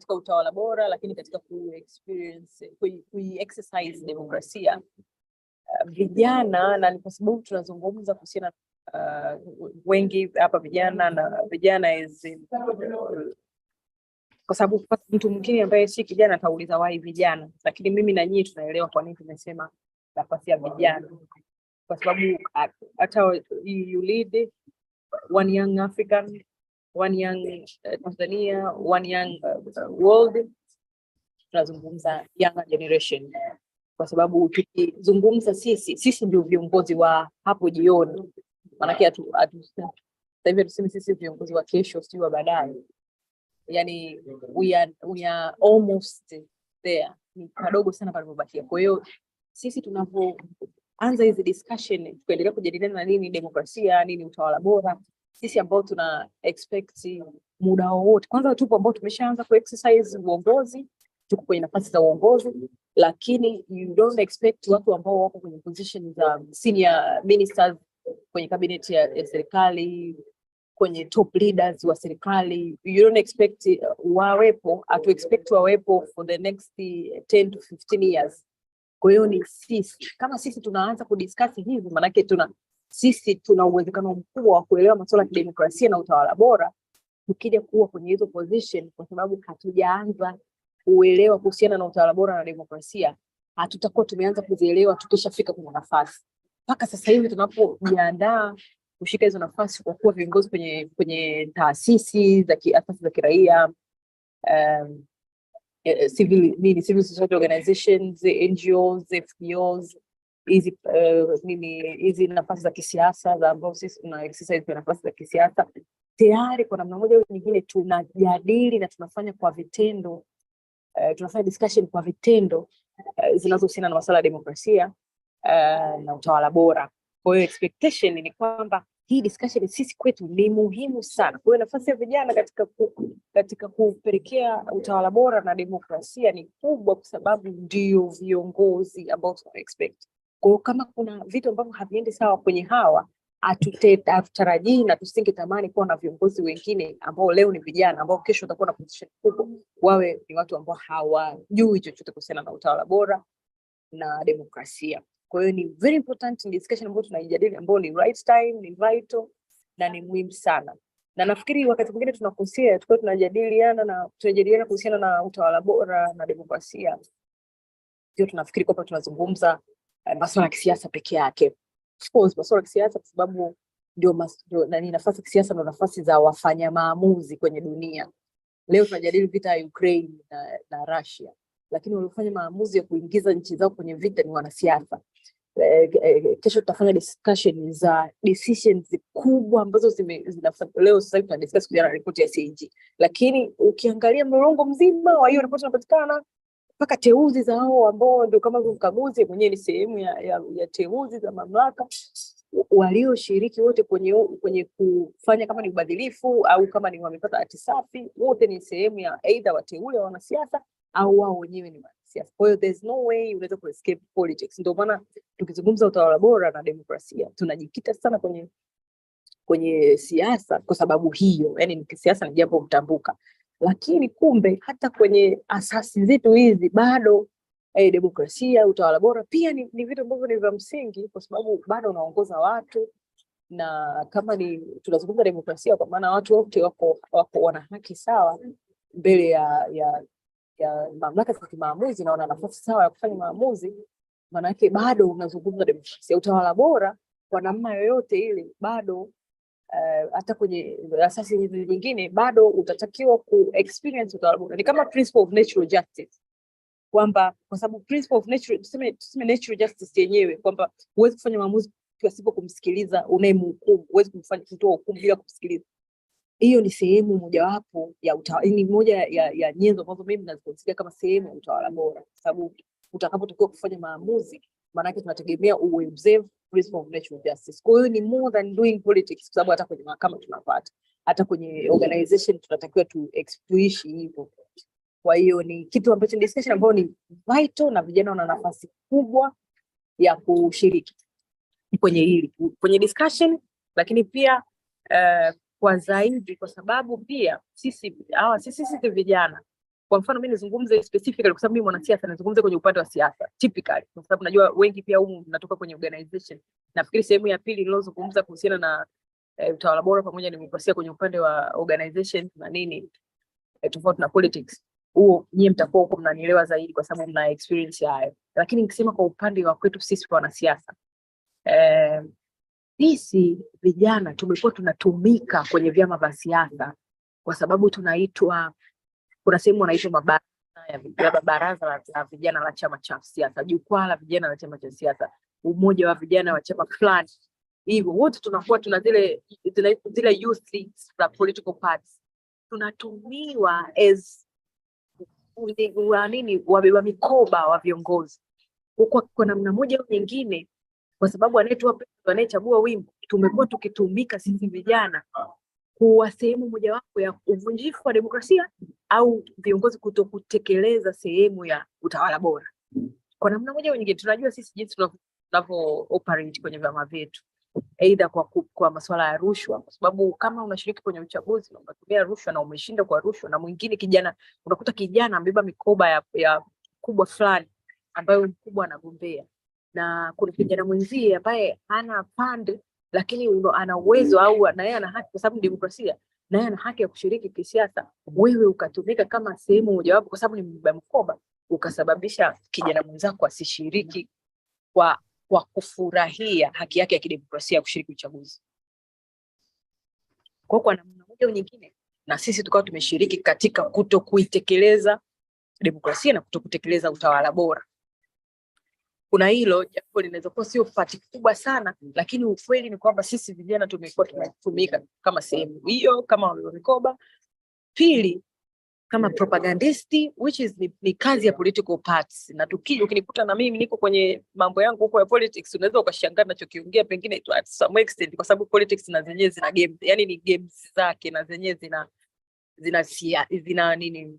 utawala bora, lakini katika ku-exercise demokrasia, vijana, na ni kwa sababu tunazungumza kuhusiana wengi hapa vijana, na vijana kwa sababu mtu mwingine ambaye si kijana atauliza why vijana, lakini mimi na nyinyi tunaelewa kwa nini tumesema nafasi ya vijana, kwa sababu hata you lead one young African, one young Tanzania, one young world, tunazungumza younger generation, kwa sababu tukizungumza sisi ndio viongozi wa hapo jioni. Maana yake sasa hivi tuseme sisi viongozi wa kesho, sio wa baadaye. Yani we are almost there, ni kadogo sana palipobakia. Kwa hiyo sisi tunapoanza hizi discussion, tuendelea kujadiliana na nini demokrasia, nini utawala bora, sisi ambao tuna expect muda wote, kwanza tupo ambao tumeshaanza ku exercise uongozi, tuko kwenye nafasi za uongozi, lakini you don't expect watu ambao wako kwenye position za senior ministers kwenye cabinet ya serikali, kwenye top leaders wa serikali, you don't expect wawepo, atu expect wawepo for the next 10 to 15 years. Kwa hiyo ni sisi, kama sisi tunaanza kudiscuss hivi, manake sisi tuna uwezekano mkubwa wa kuelewa masuala ya demokrasia na utawala bora tukija kuwa kwenye hizo position, kwa sababu hatujaanza kuelewa kuhusiana na utawala bora na demokrasia, hatutakuwa tumeanza kuzielewa tukishafika kwenye nafasi. Mpaka sasa hivi tunapojiandaa kushika hizo nafasi kwa kuwa viongozi kwenye taasisi za kiraia, civil society organizations, NGOs, FBOs, hizi nafasi za kisiasa za ambao sisi tuna exercise kwa nafasi za kisiasa, tayari kwa namna moja au nyingine tunajadili na tunafanya kwa vitendo, tunafanya discussion kwa vitendo zinazohusiana na masuala ya demokrasia na utawala bora. Kwa hiyo expectation ni kwamba hii discussion sisi kwetu ni muhimu sana. Kwa hiyo nafasi ya vijana katika kupelekea utawala bora na demokrasia ni kubwa, kwa sababu ndio viongozi ambao tuna expect. Kwa hiyo kama kuna vitu ambavyo haviendi sawa kwenye hawa, hatutarajii na tusingetamani kuwa na viongozi wengine ambao leo ni vijana, ambao kesho watakuwa na position kubwa, wawe ni watu ambao hawajui chochote kuhusiana na utawala bora na demokrasia. Kwa hiyo ni very important discussion ambayo tunaijadili, ambayo ni right time, ni vital na ni muhimu sana. Na nafikiri wakati mwingine tunakosea, tunajadiliana kuhusiana na utawala bora na demokrasia, ndio tunafikiri kwamba tunazungumza masuala ya kisiasa peke yake. Of course masuala ya kisiasa, kwa sababu ndio nafasi ya kisiasa na nafasi za wafanya maamuzi kwenye dunia. Leo tunajadili vita ya Ukraine na Russia, lakini waliofanya maamuzi ya kuingiza nchi zao kwenye vita ni wanasiasa. Kesho tutafanya discussion za decisions kubwa ambazo zinafanya leo. Sasa tuna discuss kuhusiana na ripoti ya CAG, lakini ukiangalia mlolongo mzima wa hiyo ripoti unapatikana mpaka teuzi za hao ambao ndio kama mkaguzi mwenyewe ni sehemu ya teuzi za mamlaka, walioshiriki wote kwenye kufanya kama ni ubadhilifu au kama ni wamepata hati safi, wote ni sehemu ya either wateule wa wanasiasa au wao wenyewe ni wanasiasa. Kwa hiyo there's no way unaweza ku escape politics. Ndio maana tukizungumza utawala bora na demokrasia tunajikita sana kwenye siasa kwa sababu hiyo, yani siasa ni jambo mtambuka. Lakini kumbe hata kwenye asasi zetu hizi bado demokrasia, utawala bora pia ni vitu ambavyo ni vya msingi, kwa sababu bado unaongoza watu, na kama ni tunazungumza demokrasia kwa maana watu wote wako wana haki sawa mbele ya mamlaka za maamuzi na wana nafasi sawa ya kufanya maamuzi, maana yake bado unazungumza demokrasia. Utawala bora kwa namna yoyote ile bado hata kwenye asasi nyingine bado utatakiwa ku experience utawala bora. Ni kama principle of natural justice, kwamba kwa sababu principle of natural, tuseme natural justice yenyewe kwamba huwezi kufanya maamuzi pasipo kumsikiliza unayemhukumu, huwezi kutoa hukumu bila kumsikiliza. Hiyo ni sehemu mojawapo ya ni moja ya nyenzo ambazo mimi naziconsider kama sehemu ya utawala bora, kwa sababu utakapotakiwa kufanya maamuzi maana yake tunategemea observe principle of natural justice. Kwa hiyo ni more than doing politics, kwa sababu hata kwenye mahakama tunapata, hata kwenye organization tunatakiwa tuishi hivyo. Kwa hiyo ni kitu ambacho ni discussion ambayo ni vital na vijana wana nafasi kubwa ya kushiriki kwenye discussion, lakini pia kwa zaidi kwa sababu pia sisi vijana, kwa mfano mimi nizungumze specifically kwa sababu mimi mwanasiasa, nizungumze kwenye upande wa siasa typically, kwa sababu najua wengi pia humu mnatoka kwenye organization. Nafikiri sehemu ya pili nilozungumza kuhusiana na utawala bora pamoja na demokrasia kwenye upande wa organization na nini tofauti na politics, huo nyie mtakuwa huko mnanielewa zaidi kwa sababu mna experience hayo. Lakini nikisema kwa upande wa kwetu sisi wanasiasa, sisi vijana tumekuwa tunatumika kwenye vyama vya siasa kwa sababu tunaitwa, kuna sehemu wanaitwa baraza la vijana la chama cha siasa, jukwaa la vijana la chama cha siasa, umoja wa vijana wa chama fulani. Hivyo wote tunakuwa tuna zile youth leagues za political parties, tunatumiwa as wabeba mikoba wa viongozi kwa namna moja au nyingine, kwa sababu anayechagua wimbo tumekuwa tukitumika sisi vijana kuwa sehemu mojawapo ya uvunjifu wa demokrasia au viongozi kutokutekeleza sehemu ya utawala bora. Kwa namna moja au nyingine tunajua sisi jinsi tunavyo operate kwenye vyama vyetu, aidha kwa masuala ya rushwa, kwa sababu kama unashiriki kwenye uchaguzi na unatumia rushwa na umeshinda kwa rushwa, na mwingine unakuta kijana amebeba mikoba ya kubwa fulani ambayo mkubwa anagombea, na kuna kijana mwenzie ambaye hana fund lakini ana uwezo au na yeye ana haki, kwa sababu demokrasia na yeye ana haki ya kushiriki kisiasa, wewe ukatumika kama sehemu mojawapo kwa sababu ni mbeba mkoba, ukasababisha kijana mwenzako asishiriki kwa kufurahia haki yake ya kidemokrasia ya kushiriki uchaguzi. Kwa namna moja au nyingine na sisi tukawa tumeshiriki katika kutokuitekeleza demokrasia na kutokutekeleza utawala bora. Kuna hilo jambo linaweza kuwa sio fati kubwa sana, lakini ukweli ni kwamba sisi vijana tumekuwa tunatumika kama sehemu hiyo, kama mikoba. Pili, kama propagandisti, which is ni kazi ya political parties. Na ukinikuta na mimi niko kwenye mambo yangu huko ya politics, unaweza ukashangaa ninachokiongea pengine to some extent, kwa sababu politics na zenyewe zina game, yani ni games zake, na zenyewe zina nini,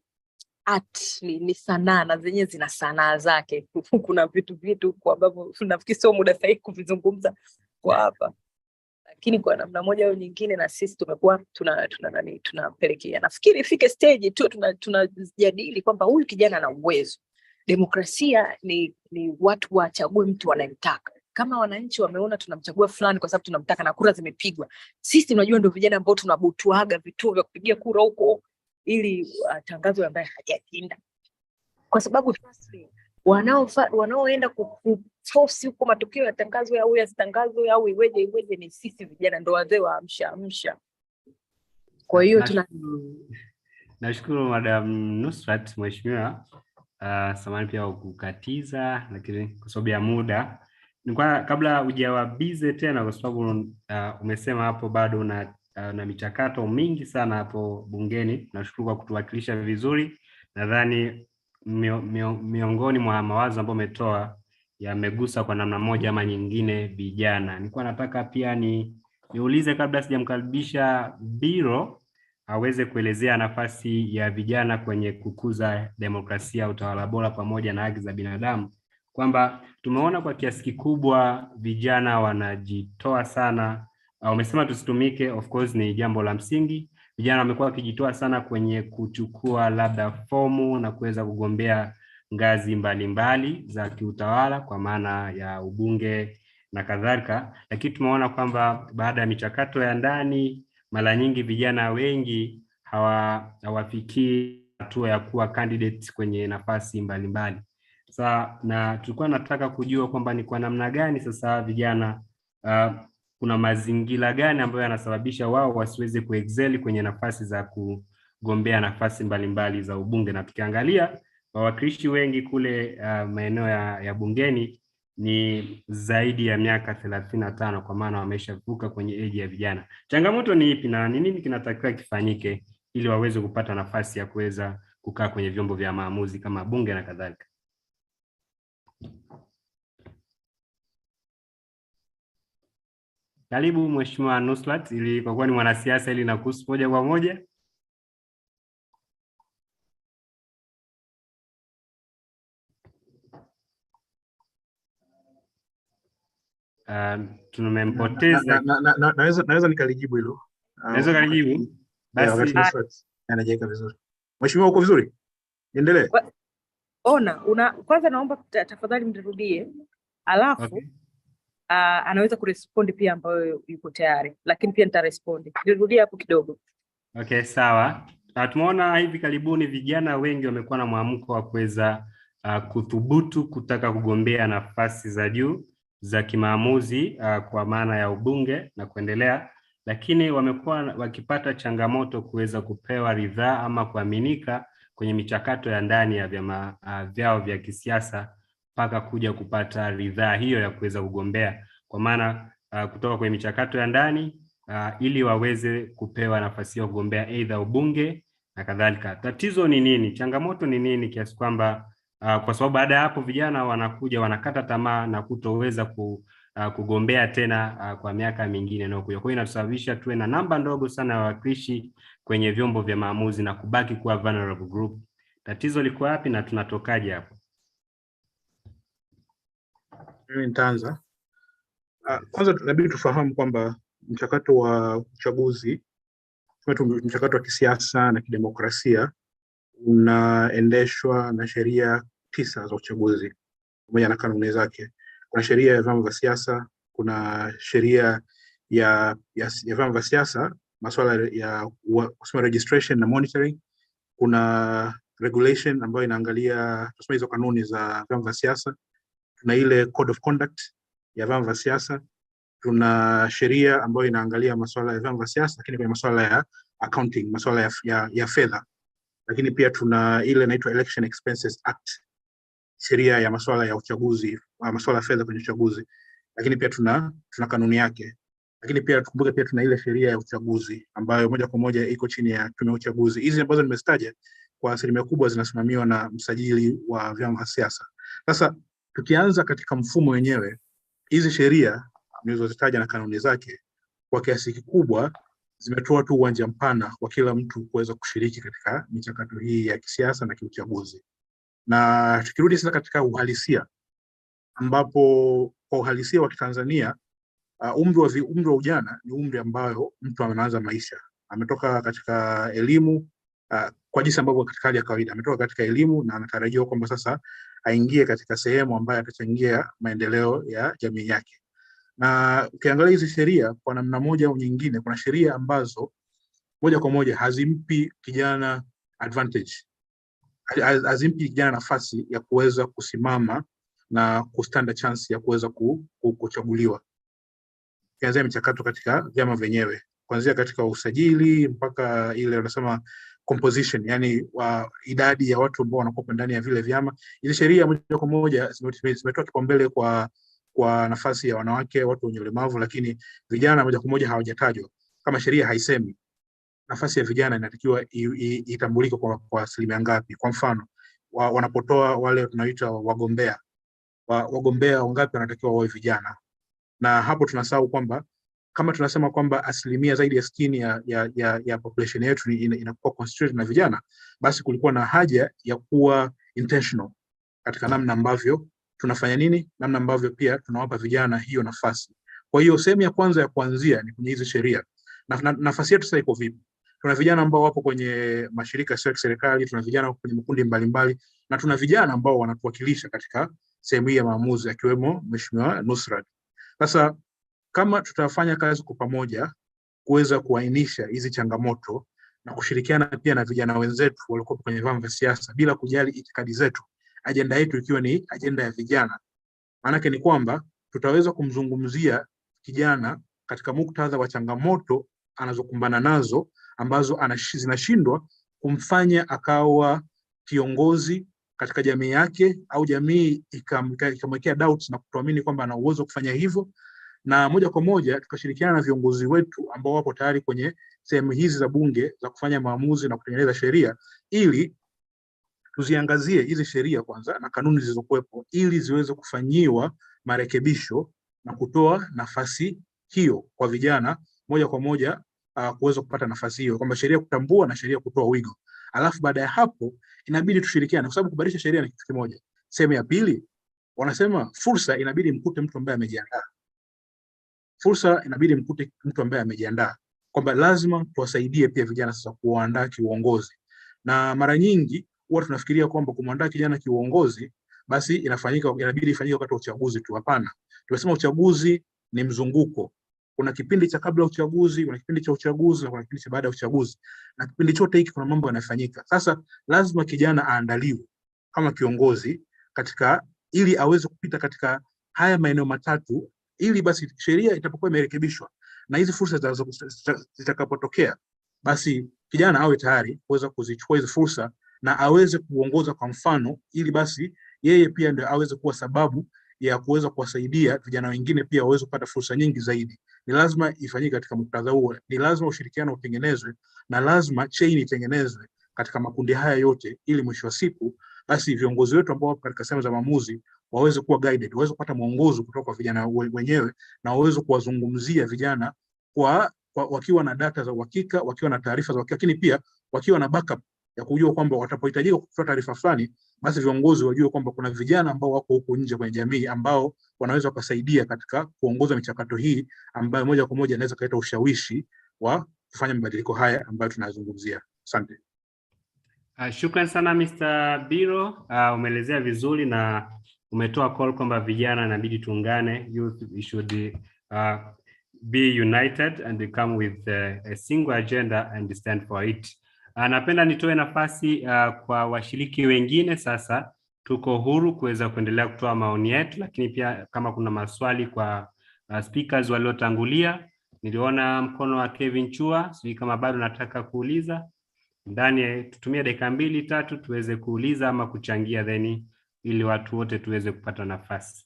art ni sanaa, na zenyewe zina sanaa zake. Kuna vitu kwa sababu nafikiri sio muda sahihi kuvizungumza kwa hapa, lakini kwa namna moja au nyingine na sisi tumekuwa tunapelekea. Nafikiri ifike stage tu tunajadili kwamba huyu kijana ana uwezo. Demokrasia ni watu wachague mtu wanayemtaka. Kama wananchi wameona tunamchagua fulani kwa sababu tunamtaka na kura zimepigwa, sisi tunajua ndio vijana ambao tunabutuaga vituo vya kupigia kura huko ili tangazo ambaye hajashinda, kwa sababu wanaoenda kuforce huko matokeo ya tangazo au yasitangazwe au iweje ni sisi vijana, ndo wazee wa amsha. Kwa hiyo nashukuru Madam Nusrat, mheshimiwa. Samahani pia kukatiza, lakini kwa sababu ya muda nilikuwa kabla hujawabize tena, kwa sababu umesema hapo bado na michakato mingi sana hapo bungeni. Nashukuru kwa kutuwakilisha vizuri. Nadhani miongoni mwa mawazo ambayo umetoa yamegusa kwa namna moja ama nyingine vijana. Nilikuwa nataka pia niulize kabla sijamkaribisha Biro aweze kuelezea nafasi ya vijana kwenye kukuza demokrasia, utawala bora pamoja na haki za binadamu, kwamba tumeona kwa kiasi kikubwa vijana wanajitoa sana. Umesema tusitumike, of course ni jambo la msingi. Vijana wamekuwa wakijitoa sana kwenye kuchukua labda fomu na kuweza kugombea ngazi mbalimbali za kiutawala kwa maana ya ubunge na kadhalika, lakini tumeona kwamba baada ya michakato ya ndani mara nyingi vijana wengi hawafikii hatua ya kuwa candidate kwenye nafasi mbalimbali. Sasa na tulikuwa nataka kujua kwamba ni kwa namna gani sasa vijana kuna mazingira gani ambayo yanasababisha wao wasiweze kuexcel kwenye nafasi za kugombea nafasi mbalimbali za ubunge. Na tukiangalia wawakilishi wengi kule maeneo ya bungeni ni zaidi ya miaka 35, kwa maana wameshavuka kwenye age ya vijana. Changamoto ni ipi na ni nini kinatakiwa kifanyike ili waweze kupata nafasi ya kuweza kukaa kwenye vyombo vya maamuzi kama bunge na kadhalika? Karibu Mheshimiwa Nusrat, ili kwa kuwa ni mwanasiasa ili nakuhusu moja kwa moja. Tumempoteza. Naweza nikalijibu hilo. Naweza kalijibu. Basi anajiweka vizuri. Mheshimiwa uko vizuri? Endelee. Kwanza naomba tafadhali mrudie. Alafu Okay. Anaweza kurespond pia ambayo yuko tayari, lakini pia nitarespond. Nirudie hapo kidogo. Okay, sawa. Tumeona hivi karibuni vijana wengi wamekuwa na mwamko wa kuweza kuthubutu kutaka kugombea nafasi za juu za kimaamuzi kwa maana ya ubunge na kuendelea, lakini wamekuwa wakipata changamoto kuweza kupewa ridhaa ama kuaminika kwenye michakato ya ndani ya vyama vyao vya kisiasa mpaka kuja kupata ridhaa hiyo ya kuweza kugombea, kwa maana kutoka kwenye michakato ya ndani ili waweze kupewa nafasi ya kugombea aidha ubunge na kadhalika. Tatizo ni nini? Changamoto ni nini? Kiasi kwamba kwa sababu baada ya hapo vijana wanakuja wanakata tamaa na kutoweza kugombea tena kwa miaka mingine inayokuja. Kwa hiyo inatusababisha tuwe na namba ndogo sana ya wawakilishi kwenye vyombo vya maamuzi na kubaki kuwa vulnerable group. Tatizo liko wapi na tunatokaje hapo? Mimi nitaanza. Kwanza tunabidi tufahamu kwamba mchakato wa uchaguzi, mchakato wa kisiasa na kidemokrasia unaendeshwa na sheria 9 za uchaguzi pamoja na kanuni zake. Kuna sheria ya vyama vya siasa, kuna sheria ya vyama vya siasa, masuala ya kusema registration na monitoring, kuna regulation ambayo inaangalia tuseme hizo kanuni za vyama vya siasa, tuna ile code of conduct ya vyama vya siasa, tuna sheria ambayo inaangalia masuala ya vyama vya siasa lakini kwenye masuala ya accounting, masuala ya fedha, lakini pia tuna ile inaitwa Election Expenses Act, sheria ya masuala ya uchaguzi, masuala ya fedha kwenye uchaguzi, lakini pia tuna kanuni yake. Lakini pia tukumbuke pia tuna ile sheria ya uchaguzi ambayo moja kwa moja iko chini ya tume ya uchaguzi. Hizi ambazo nimezitaja kwa asilimia kubwa zinasimamiwa na msajili wa vyama vya siasa. Sasa tukianza katika mfumo wenyewe, hizi sheria nilizozitaja na kanuni zake kwa kiasi kikubwa zimetoa tu uwanja mpana wa kila mtu kuweza kushiriki katika michakato hii ya kisiasa na kiuchaguzi. Na tukirudi sasa katika uhalisia, ambapo kwa uhalisia wa Kitanzania umri wa ujana ni umri ambayo mtu anaanza maisha. Ametoka katika elimu kwa jinsi ambavyo katika hali ya kawaida ametoka katika elimu na anatarajiwa kwamba sasa aingie katika sehemu ambayo atachangia maendeleo ya jamii yake. Na ukiangalia hizi sheria kwa namna moja au nyingine, kuna sheria ambazo moja kwa moja hazimpi kijana advantage, hazimpi kijana nafasi ya kuweza kusimama na kustanda chance ya kuweza kuchaguliwa. Kianzia michakato katika vyama vyenyewe, kuanzia katika usajili mpaka ile wanasema composition, yani idadi ya watu ambao wanakuwa ndani ya vile vyama. Hizi sheria moja kwa moja zimetoa kipaumbele kwa nafasi ya wanawake, watu wenye ulemavu, lakini vijana moja kwa moja hawajatajwa. Kama sheria haisemi nafasi ya vijana inatakiwa itambulike kwa asilimia ngapi. Kwa mfano, wanapotoa wale tunaoita wagombea wangapi wanatakiwa wawe vijana. Na hapo tunasahau kwamba kama tunasema kwamba asilimia zaidi ya 60 ya population yetu inakuwa constituted na vijana, basi kulikuwa na haja ya kuwa intentional katika namna ambavyo tunafanya nini, namna ambavyo pia tunawapa vijana hiyo nafasi. Kwa hiyo sehemu ya kwanza ya kuanzia ni kwenye hizo sheria. Na nafasi yetu sasa iko vipi? Tuna vijana ambao wapo kwenye mashirika ya serikali, tuna vijana wapo kwenye makundi mbalimbali, na tuna vijana ambao wanatuwakilisha katika sehemu hii ya maamuzi, akiwemo Mheshimiwa Nusrat. Sasa kama tutafanya kazi kwa pamoja kuweza kuainisha hizi changamoto na kushirikiana pia na vijana wenzetu waliokuwa kwenye vyama vya siasa bila kujali itikadi zetu, ajenda yetu ikiwa ni ajenda ya vijana, maana ni kwamba tutaweza kumzungumzia kijana katika muktadha wa changamoto anazokumbana nazo ambazo zinashindwa kumfanya akawa kiongozi katika jamii yake, au jamii ikamwekea doubts na kutoamini kwamba ana uwezo kufanya hivyo. Na moja kwa moja tukashirikiana na viongozi wetu ambao wapo tayari kwenye sehemu hizi za bunge za kufanya maamuzi na kutengeneza sheria, ili tuziangazie hizi sheria kwanza na kanuni zilizokuwepo ili ziweze kufanyiwa marekebisho na kutoa nafasi hiyo kwa vijana moja kwa moja kuweza kupata nafasi hiyo, kwamba sheria kutambua na sheria kutoa wigo. Alafu baada ya hapo inabidi tushirikiane, kwa sababu kubadilisha sheria ni kitu kimoja. Sehemu ya pili wanasema fursa inabidi mkute mtu ambaye amejiandaa. Fursa inabidi mkute mtu ambaye amejiandaa, kwamba lazima tuwasaidie pia vijana sasa kuandaa kiuongozi. Na mara nyingi huwa tunafikiria kwamba kumwandaa kijana kiuongozi basi inabidi ifanyike wakati wa uchaguzi tu. Hapana. Tunasema uchaguzi ni mzunguko. Kuna kipindi cha kabla uchaguzi, kuna kipindi cha uchaguzi, na kuna kipindi cha baada ya uchaguzi. Na kipindi chote hiki kuna mambo yanafanyika. Sasa lazima kijana aandaliwe kama kiongozi ili aweze kupita katika haya maeneo matatu, ili basi sheria itapokuwa imerekebishwa na hizi fursa zitakapotokea, basi kijana awe tayari kuweza kuzichukua hizo fursa na aweze kuongoza kwa mfano, ili basi yeye pia ndio aweze kuwa sababu ya kuweza kuwasaidia vijana wengine pia waweze kupata fursa nyingi zaidi. Ni lazima ifanyike katika muktadha huo, ni lazima ushirikiano utengenezwe, na lazima chain itengenezwe katika makundi haya yote, ili mwisho wa siku basi viongozi wetu ambao wapo katika sehemu za maamuzi waweze kuwa guided, waweze kupata mwongozo kutoka kwa vijana wenyewe, na waweze kuwazungumzia vijana wakiwa na data za uhakika, wakiwa na taarifa za uhakika, lakini pia wakiwa na backup ya kujua kwamba watapohitajika kutoa taarifa fulani, basi viongozi wajue kwamba kuna vijana ambao wako huko nje kwenye jamii ambao wanaweza kusaidia katika kuongoza michakato hii ambayo moja kwa moja inaweza kuleta ushawishi wa kufanya mabadiliko haya ambayo tunazungumzia. Asante. Shukran sana Mr. Biro, umeelezea vizuri na umetoa call kwamba vijana inabidi tuungane, youth we should be united and come with a single agenda and stand for it. Napenda nitoe nafasi kwa washiriki wengine. Sasa tuko huru kuweza kuendelea kutoa maoni yetu, lakini pia kama kuna maswali kwa speakers waliotangulia. Niliona mkono wa Kevin Chua, sijui kama bado nataka kuuliza. Ndani tutumie dakika 2-3 tuweze kuuliza ama kuchangia, then ili watu wote tuweze kupata nafasi.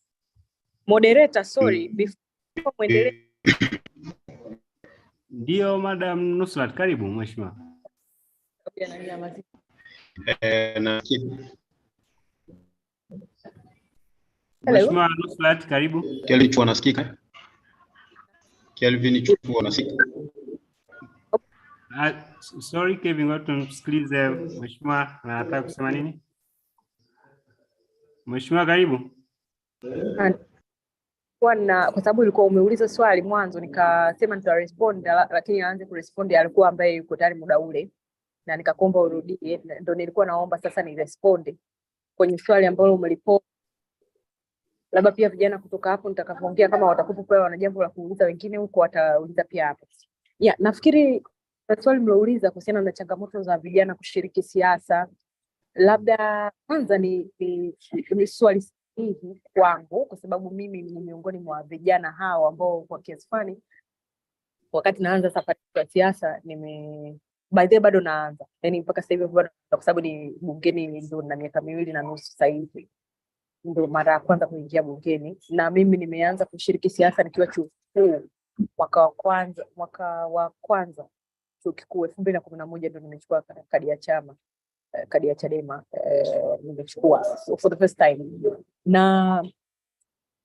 Moderator, sorry, before muendelee. Ndio, Madam Nusrat, karibu mheshimiwa. Mheshimiwa Nusrat, karibu. Kelvin Chua nasikika? Kelvin Chua nasikika? Sorry Kevin, watu msikilize mheshimiwa anataka kusema nini? Mheshimiwa karibu. Kwa sababu ulikuwa umeuliza swali mwanzo nikasema nitarespond, lakini aanze kurespond alikuwa ambaye yuko tayari muda ule, na nikakomba urudie, ndio nilikuwa naomba sasa ni respond kwenye swali ambalo umelipo. Labda pia vijana kutoka hapo nitakapoongea kama watakupo pale wana jambo la kuuliza wengine huko watauliza pia hapo. Nafikiri swali mlouliza kuhusiana na changamoto za vijana kushiriki siasa, labda kwanza ni swali sahihi kwangu, kwa sababu mimi ni miongoni mwa vijana hao ambao kwa kiasi fulani wakati naanza safari ya siasa by the bado naanza. Yaani mpaka sasa hivi bado, kwa sababu ni bungeni ndio na miaka 2.5 sasa hivi. Ndio mara ya kwanza kuingia bungeni, na mimi nimeanza kushiriki siasa nikiwa chuo kikuu mwaka wa kwanza chuo kikuu 2011 ndio nimechukua kadi ya chama, kadi ya Chadema, nimechukua for the first time. Na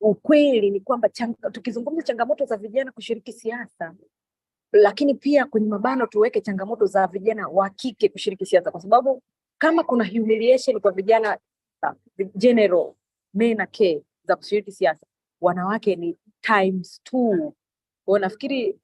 ukweli ni kwamba tukizungumza changamoto za vijana kushiriki siasa, lakini pia kwenye mabano tuweke changamoto za vijana wa kike kushiriki siasa, kwa sababu kama kuna humiliation kwa vijana general men na ke za kushiriki siasa, wanawake ni ×2. Kwa nafikiri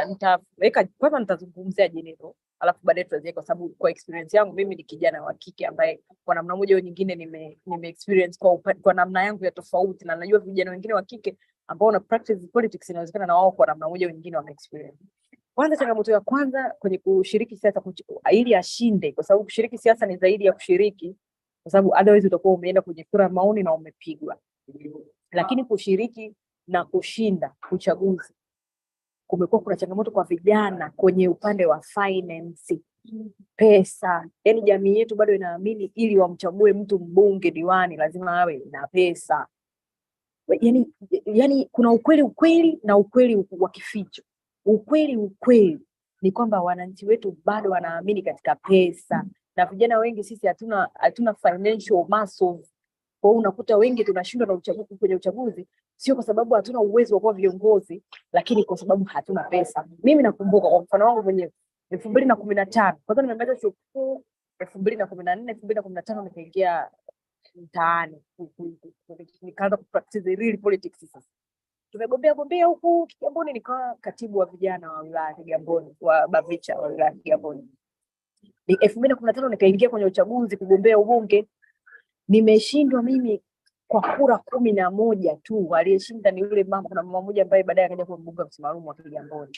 nitaweka kwanza, nitazungumzia general alafu baadaye tutaje, kwa sababu kwa experience yangu mimi ni kijana wa kike ambaye kwa namna moja au nyingine nime experience kwa namna yangu ya tofauti, na najua vijana wengine wa kike ambao na practice politics inawezekana na wao kwa namna moja au nyingine wame experience. Kwanza, changamoto ya kwanza kwenye kushiriki siasa ili ashinde, kwa sababu kushiriki siasa ni zaidi ya kushiriki, kwa sababu otherwise utakuwa umeenda kwenye kura maoni na umepigwa. Lakini kushiriki na kushinda uchaguzi, kumekuwa kuna changamoto kwa vijana kwenye upande wa finance, pesa. Yaani jamii yetu bado inaamini ili wamchague mtu mbunge, diwani, lazima awe na pesa. Yaani kuna ukweli na ukweli wa kificho. Ukweli ni kwamba wananchi wetu bado wanaamini katika pesa, na vijana wengi sisi hatuna financial muscles. Kwa hiyo unakuta wengi tunashindwa na uchaguzi, kwenye uchaguzi, sio kwa sababu hatuna uwezo wa kuwa viongozi, lakini kwa sababu hatuna pesa. Mimi nakumbuka kwa mfano wangu mwenyewe 2015, kwanza nimemaliza chuo kikuu 2014, 2015 nikaingia mtaani, nikaanza kupractice real politics sasa. Tumegombea huku Kigamboni, nikawa katibu wa vijana wa wilaya Kigamboni, wa Bavicha wa wilaya Kigamboni. 2015 nikaingia kwenye uchaguzi kugombea ubunge. Nimeshindwa mimi kwa kura 11 tu. Aliyeshinda ni yule mama, kuna mama mmoja ambaye baadaye akaja kuwa mbunge maalum wa Kigamboni.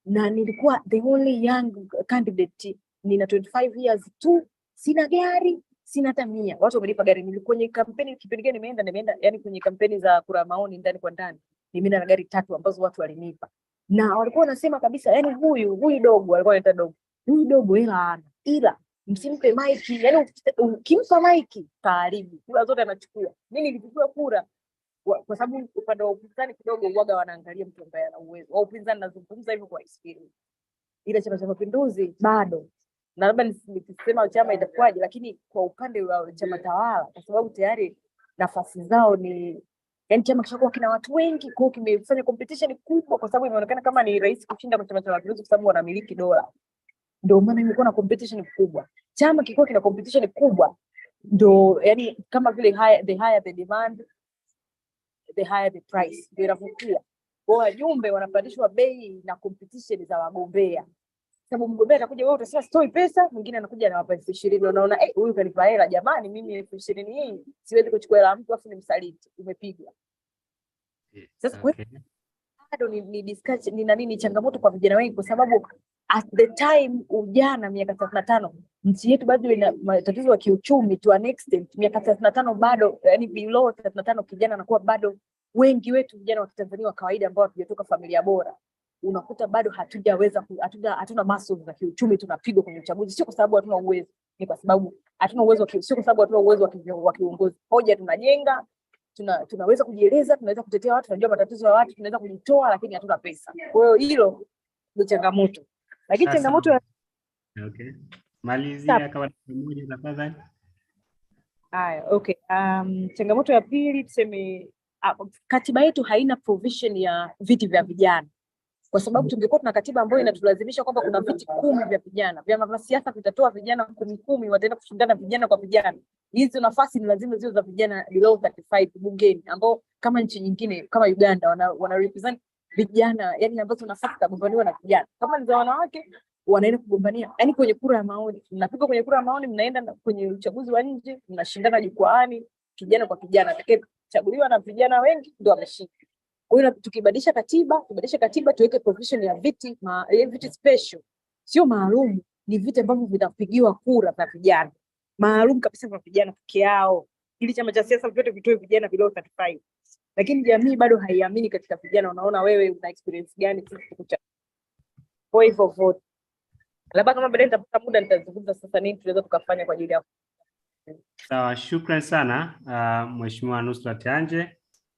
Na nilikuwa the only young candidate, nina 25 years tu, sina gari, sina hata 100. Watu wamenipa gari. Nilikuwa kwenye kampeni kipindi gani nimeenda yani kwenye kampeni za kura maoni ndani kwa ndani. Nimeenda na gari 3 ambazo watu walinipa. Na walikuwa wanasema kabisa, yani huyu dogo, alikuwa anaita dogo. Huyu dogo hela ana. Ila msimpe maiki, yani ukimpa maiki karibu kura zote anachukua. Mimi nilichukua kura kwa sababu upande wa upinzani kidogo uwaga wanaangalia mtu ambaye ana uwezo. Wa upinzani nazungumza hivyo kwa experience. Ila Chama cha Mapinduzi bado, na labda nikisema chama itakuwaje, lakini kwa upande wa chama tawala, kwa sababu tayari nafasi zao ni, yani chama kishakuwa kina watu wengi, kwa hiyo kimefanya competition kubwa, kwa sababu imeonekana kama ni rahisi kushinda kwa Chama cha Mapinduzi kwa sababu wanamiliki dola. Ndio maana imekuwa na competition kubwa. Chama kiko kina competition kubwa, ndio yani kama vile the higher the demand, the higher the price. Ndio inavutia. Kwa wajumbe wanapandishwa bei na competition za wagombea. Sababu mgombea atakuja, wewe utasema sitoi pesa, mwingine anakuja na wapa 20,000, unaona huyu kanipa hela, jamani mimi 20,000 hii siwezi kuchukua hela mtu afu nimsaliti, umepigwa. Sasa bado ni discussion ni nini changamoto kwa vijana wengi, kwa sababu at the time ujana miaka 35 nchi yetu bado ina matatizo ya kiuchumi to an extent. Miaka 35 bado, yani below 35 kijana anakuwa bado, wengi wetu vijana wa Tanzania wa kawaida ambao hatujatoka familia bora, unakuta bado hatuna muscles za kiuchumi, tunapigwa kwenye uchaguzi. Sio kwa sababu hatuna uwezo, ni kwa sababu hatuna uwezo sio kwa sababu hatuna uwezo wa kiuongozi. Hoja tunajenga, tunaweza kujieleza, tunaweza kutetea watu, tunajua matatizo ya watu, tunaweza kujitoa, lakini hatuna pesa. Kwa hiyo hilo ni changamoto. Lakini changamoto ya malizia kama mmoja tafadhali. Haya, okay. Changamoto ya pili tuseme, katiba yetu haina provision ya viti vya vijana. Kwa sababu tungekuwa tuna katiba ambayo inatulazimisha kwamba kuna viti 10 vya vijana, vyama vya siasa vitatoa vijana 10 wataenda kushindana vijana kwa vijana. Hizo nafasi ni lazima ziwe za vijana below 35 bungeni, ambao kama nchi nyingine kama Uganda wana represent vijana, yani ambazo nafasi zitagombaniwa na vijana. Kama ni za wanawake wanaenda kugombania, yani kwenye kura ya maoni, mnapigwa kwenye kura ya maoni, mnaenda kwenye uchaguzi wa nje, mnashindana jukwaani kijana kwa kijana, atakayechaguliwa na vijana wengi ndio ameshinda. Kwa hiyo tukibadilisha katiba tuweke provision ya viti special, sio maalum, ni viti ambavyo vitapigiwa kura za vijana. Maalum kabisa kwa vijana peke yao. Ili chama cha siasa vyote vitoe vijana below 35. Lakini jamii bado haiamini katika vijana, unaona wewe una experience gani sisi kukucha. Kwa hivyo vote. Labda kama baadaye nitapata muda nitazungumza sasa nini tunaweza tukafanya kwa ajili ya. Sawa, shukrani sana Mheshimiwa Nusrat Hanje.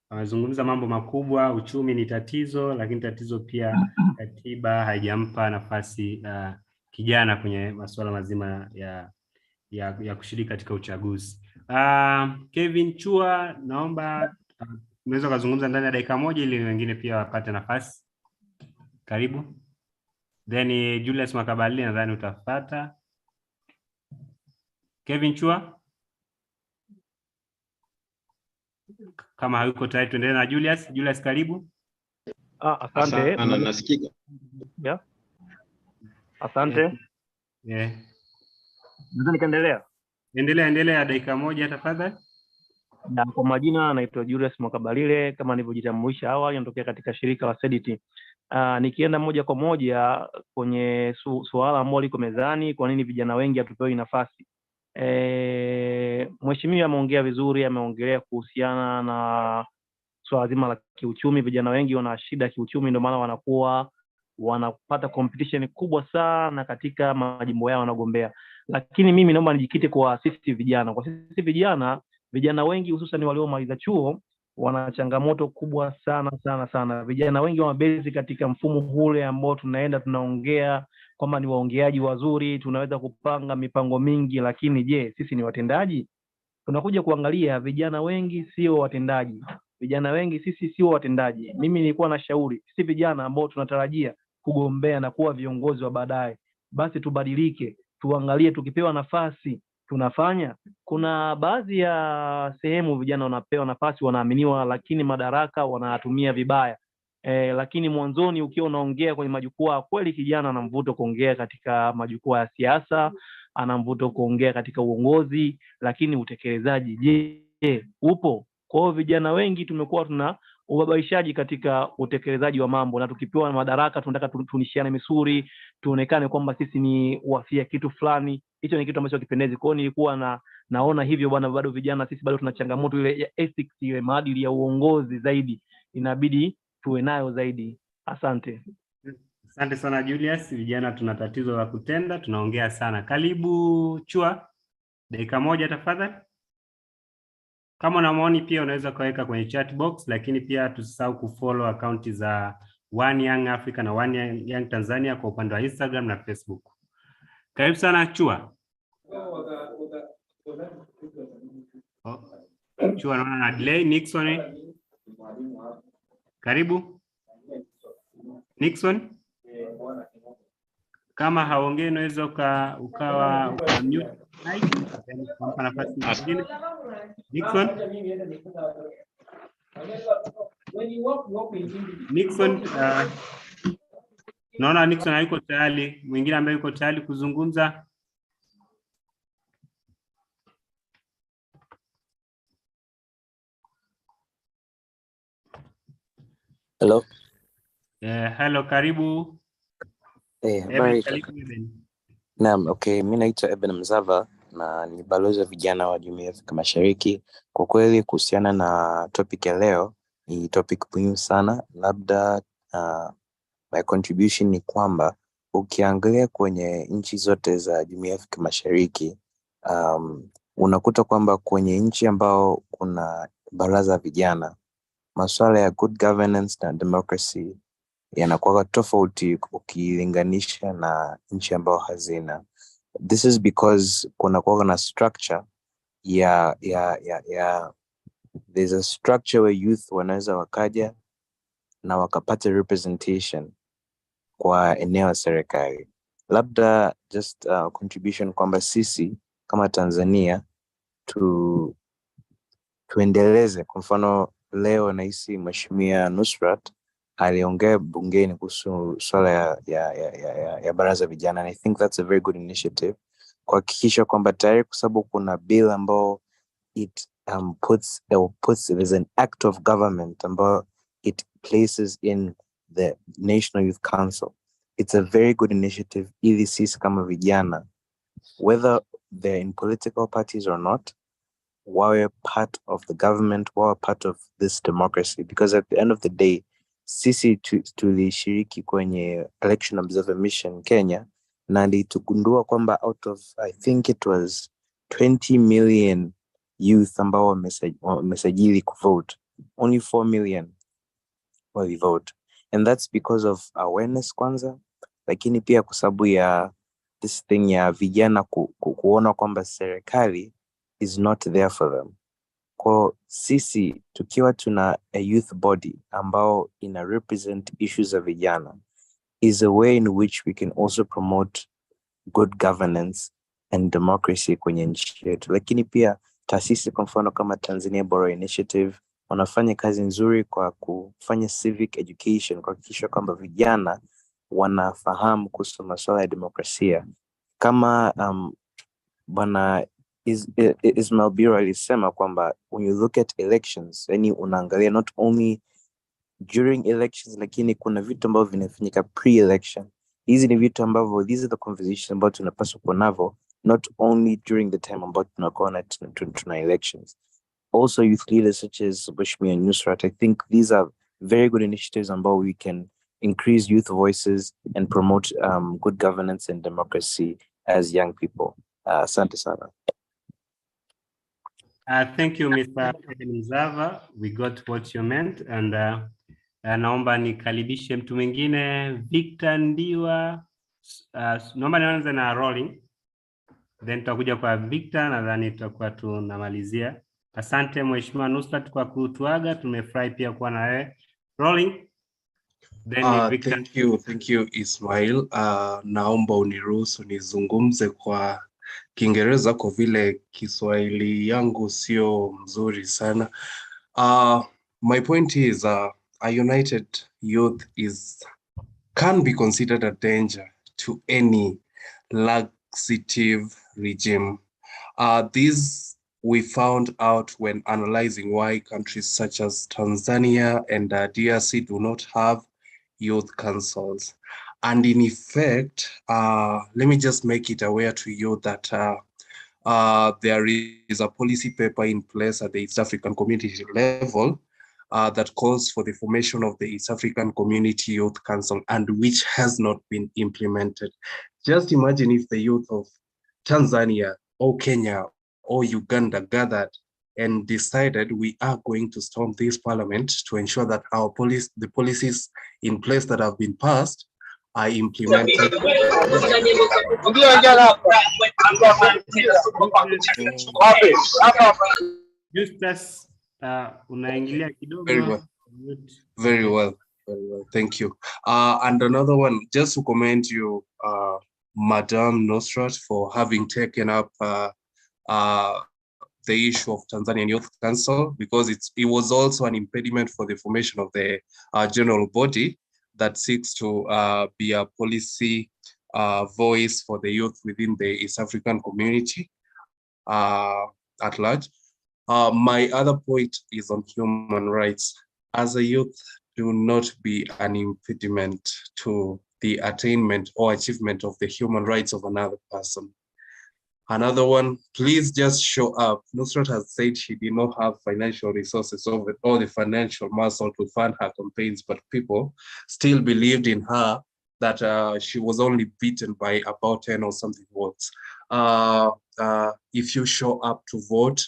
Amezungumza mambo makubwa, uchumi ni tatizo, lakini tatizo pia katiba haijampa nafasi kijana kwenye masuala mazima ya kushiriki katika uchaguzi. Kevin Chua, naomba unaweza kuzungumza ndani ya dakika moja ili wengine pia wapate nafasi. Karibu. Then Julius Makabali nadhani utafuata. Kevin Chua. Kama hayuko tayari tuendelee na Julius. Julius, karibu. Asante. Nasikika. Yeah. Asante. Yeah. Naweza nikaendelea? Endelea dakika moja tafadhali. Na kwa majina naitwa Julius Mwakabalile, kama nilivyojitambulisha awali natokea katika shirika la SEDT. Nikienda moja kwa moja kwenye suala ambalo liko mezani, kwa nini vijana wengi hatupewi nafasi? Mheshimiwa ameongea vizuri, ameongelea kuhusiana na swala zima la kiuchumi. Vijana wengi wana shida kiuchumi, ndio maana wanapata competition kubwa sana katika majimbo yao wanagombea. Lakini mimi naomba nijikite kwa sisi vijana. Kwa sisi vijana wengi hususan waliomaliza chuo wana changamoto kubwa sana. Vijana wengi wamebezi katika mfumo ule ambao tunaongea kwamba ni waongeaji wazuri, tunaweza kupanga mipango mingi, lakini je, sisi ni watendaji? Tunakuja kuangalia vijana wengi sio watendaji. Sisi sio watendaji. Mimi nilikuwa na shauri sisi vijana ambao tunatarajia kugombea na kuwa viongozi wa baadaye, basi tubadilike, tuangalie tukipewa nafasi tunafanya. Kuna baadhi ya sehemu vijana wanapewa nafasi, wanaaminiwa, lakini madaraka wanatumia vibaya. Lakini mwanzoni ukiwa unaongea kwenye majukwaa, kweli kijana ana mvuto kuongea katika majukwaa ya siasa, ana mvuto kuongea katika uongozi, lakini utekelezaji je, upo? Kwa hiyo vijana wengi tumekuwa tuna ubabaishaji katika utekelezaji wa mambo, na tukipewa madaraka tunataka tunishiane misuri, tuonekane kwamba sisi ni wafia kitu fulani. Hicho ni kitu ambacho kipendezi. Kwa hiyo nilikuwa naona hivyo bwana, bado vijana sisi bado tuna changamoto ile ya ethics, ile maadili ya uongozi zaidi inabidi tuwe nayo zaidi. Asante. Asante sana Julius. Vijana tuna tatizo la kutenda, tunaongea sana. Karibu Chua, dakika moja tafadhali. Kama una maoni pia unaweza kaweka kwenye chat box, lakini pia tusisahau kufollow akaunti za One Young Africa na One Young Tanzania kwa upande wa Instagram na Facebook. Karibu sana Chua. Chua naona na delay. Nixon. Karibu. Nixon. Kama haongei unaweza ukawa mute mic kwa nafasi nyingine. Nixon. Nixon, naona Nixon hayuko tayari. Mwingine ambaye yuko tayari kuzungumza. Hello. Hello, karibu. Naam, okay, mimi naitwa Eben Mzava na ni balozi wa vijana wa Jumuiya ya Afrika Mashariki. Kwa kweli kuhusiana na topic ya leo, ni topic muhimu sana. Labda my contribution ni kwamba ukiangalia kwenye nchi zote za Jumuiya ya Afrika Mashariki, unakuta kwamba kwenye nchi ambao kuna baraza vijana, masuala ya good governance na democracy yanakuwa tofauti ukilinganisha na nchi ambao hazina. This is because kuna kuwa na structure there's a structure where youth wanaweza wakaja na wakapata representation kwa eneo la serikali. Labda just contribution kwamba sisi kama Tanzania tuendeleze. Kwa mfano leo nahisi Mheshimiwa Nusrat aliongea bungeni kuhusu swala ya baraza vijana, and I think that's a very good initiative, kuhakikisha kwamba tayari, kwa sababu kuna bill ambao it puts there's an act of government ambao it places in the National Youth Council. It's a very good initiative ili sisi kama vijana, whether they're in political parties or not, wawe part of the government, wawe part of this democracy, because at the end of the day sisi tulishiriki kwenye election observer mission Kenya, na nilitugundua kwamba out of I think it was 20 million youth ambao wamesajili kuvote, only 4 million walivote, and that's because of awareness kwanza, lakini pia kwa sababu ya this thing ya vijana kuona kwamba serikali is not there for them. Kwa sisi tukiwa tuna a youth body ambao ina represent issues za vijana is a way in which we can also promote good governance and democracy kwenye nchi yetu. Lakini pia taasisi kwa mfano kama Tanzania Bora Initiative wanafanya kazi nzuri kwa kufanya civic education, kuhakikisha kwamba vijana wanafahamu kuhusu masuala ya demokrasia. Kama bwana Ismail Biro alisema kwamba when you look at elections, yani unaangalia not only during elections, lakini kuna vitu ambavyo vinafanyika pre-election. Hizi ni vitu ambavyo, these are the conversations ambao tunapaswa kuwa navo, not only during the time ambao tunakuwa na tuna elections. Also youth leaders such as Ismail and Nusrat, I think these are very good initiatives ambao we can increase youth voices and promote good governance and democracy as young people. Asante sana. Thank you, Mr. Mzava. We got what you meant, and naomba nikaribishe mtu mwingine, Victor Ndiwa. Naomba nianze na rolling, then tutakuja kwa Victor, nadhani tutakuwa tunamalizia. Asante Mheshimiwa Nusrat kwa kutuaga, tumefurahi pia kuwa na wewe. Rolling. Then Victor. Thank you Ismail. Naomba uniruhusu nizungumze kwa Kiingereza kwa vile Kiswahili yangu sio mzuri sana. My point is a united youth can be considered a danger to any laxative regime. This we found out when analyzing why countries such as Tanzania and DRC do not have youth councils. And in effect, let me just make it aware to you that there is a policy paper in place at the East African Community level that calls for the formation of the East African Community Youth Council, and which has not been implemented. Just imagine if the youth of Tanzania or Kenya or Uganda gathered and decided we are going to storm this parliament to ensure that the policies in place that have been passed are implemented. Justus, unaingilia kidogo. Very well. Thank you. And another one, just to commend you, Madam Nusrat, for having taken up the issue of Tanzanian Youth Council, because it was also an impediment for the formation of the general body that seeks to be a policy voice for the youth within the East African community at large. My other point is on human rights. As a youth, do not be an impediment to the attainment or achievement of the human rights of another person. Another one, please just show up. Nusrat has said she did not have financial resources or the financial muscle to fund her campaigns, but people still believed in her that she was only beaten by about 10 or something votes. If you show up to vote,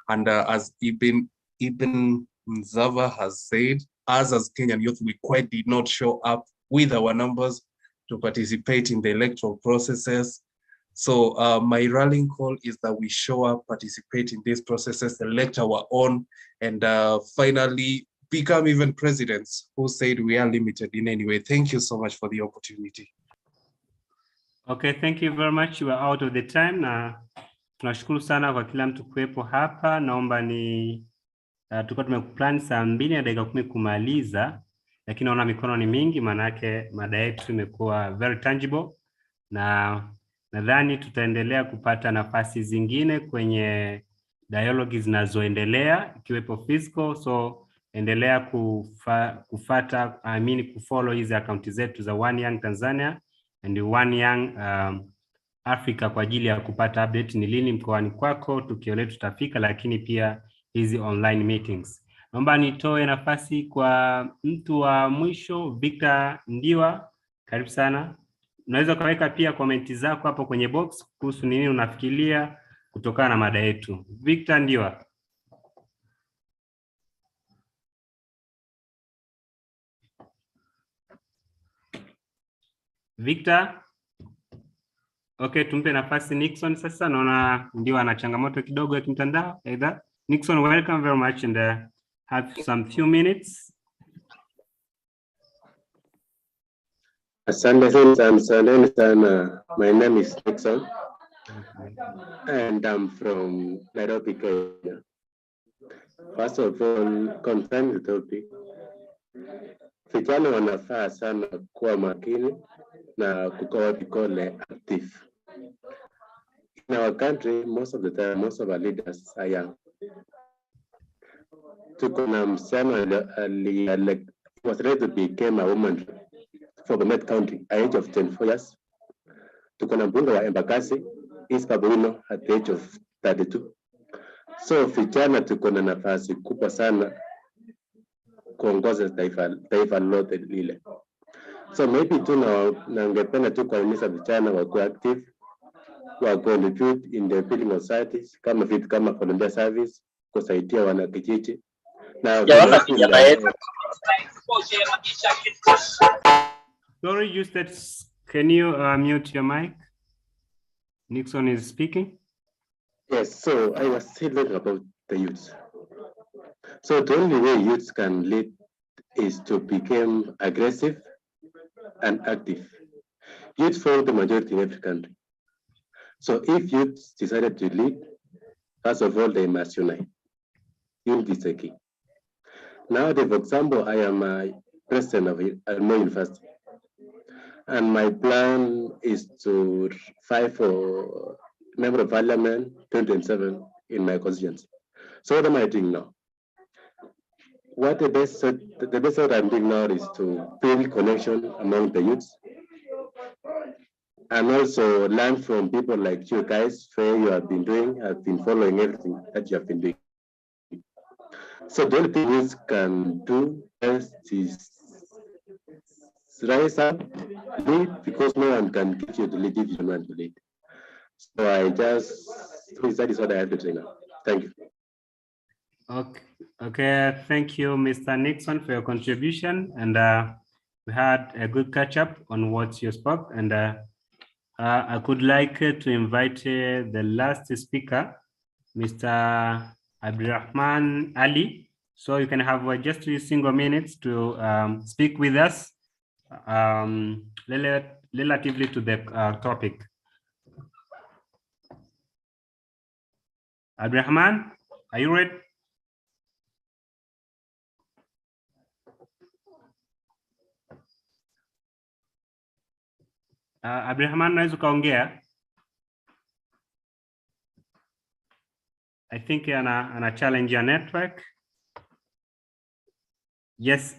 and as Ibn Mzava has said, us as Kenyan youth, we quite did not show up with our numbers to participate in the electoral processes. So my rallying call is that we show up, participate in these processes, elect our own, and finally become even presidents who said we are limited in any way. Thank you so much for the opportunity. Okay, thank you very much. You are out of the time. Na tunashukuru sana kwa kila mtu kuwepo hapa. Naomba ni tulikuwa tumeplan saa 2:10 kumaliza, lakini naona mikono ni mingi, maana yake mada yetu imekuwa very tangible, na nadhani tutaendelea kupata nafasi zingine kwenye dialogue zinazoendelea ikiwepo physical. So endelea kufuata, kufollow hizi akaunti zetu za One Young Tanzania and One Young Africa kwa ajili ya kupata update ni lini mkoani kwako tukio letu tutafika, lakini pia hizi online meetings. Naomba nitoe nafasi kwa mtu wa mwisho, Victor Ndiwa. Karibu sana. unaweza kaweka pia komenti zako hapo kwenye box kuhusu nini unafikiria kutokana na mada yetu. Victor Ndiwa. Victor? Okay, tumpe nafasi Nixon sasa. Naona ndio ana changamoto kidogo ya kimtandao. Either Nixon, welcome very much and have some few minutes. Asante sana. My name is Nixon and I'm from Nairobi, Kenya. First of all, concerning the topic, vijana wanafaa sana kuwa makini na kuwa vikole active. In our country, most of the time, most of our leaders are young. Tuko na msichana was ready to become a woman for the Met County at the age of 24 years. Tuko na mbunge wa Embakasi, Ismail, at the age of 32. So vijana tuko na nafasi kubwa sana kuongoza taifa lote lile. So maybe nangependa tu kuhimiza vijana wakuwe active, wa contribute in the building of societies, kama vitu kama volunteer service, kusaidia wanakijiji. Sorry, Eustace, can you mute your mic? Nixon is speaking. Yes, so I was still talking about the youth. So the only way youths can lead is to become aggressive and active. Youth form the majority in every country. So if youths decided to lead, first of all, they must unite. Unity is the key. Now, for example, I am a president of Ismail University, and my plan is to fight for member of parliament 2027 in my constituency. So what am I doing now? What the best what I'm doing now is to build connection among the youths, and also learn from people like you guys, where you have been doing, have been following everything that you have been doing. So the only thing we can do best is rise up, lead, because no one can give you the lead if you don't want to lead. So that is what I have to say now. Thank you. Okay, thank you, Mr. Nixon, for your contribution. And we had a good catch up on what you spoke. And I could like to invite the last speaker, Mr. Abdurrahman Ali. So you can have just 3 single minutes to speak with us relatively to the topic. Abdurrahman, are you ready? Abdurrahman, unaweza kaongea? I think ana challenge ya network. Yes,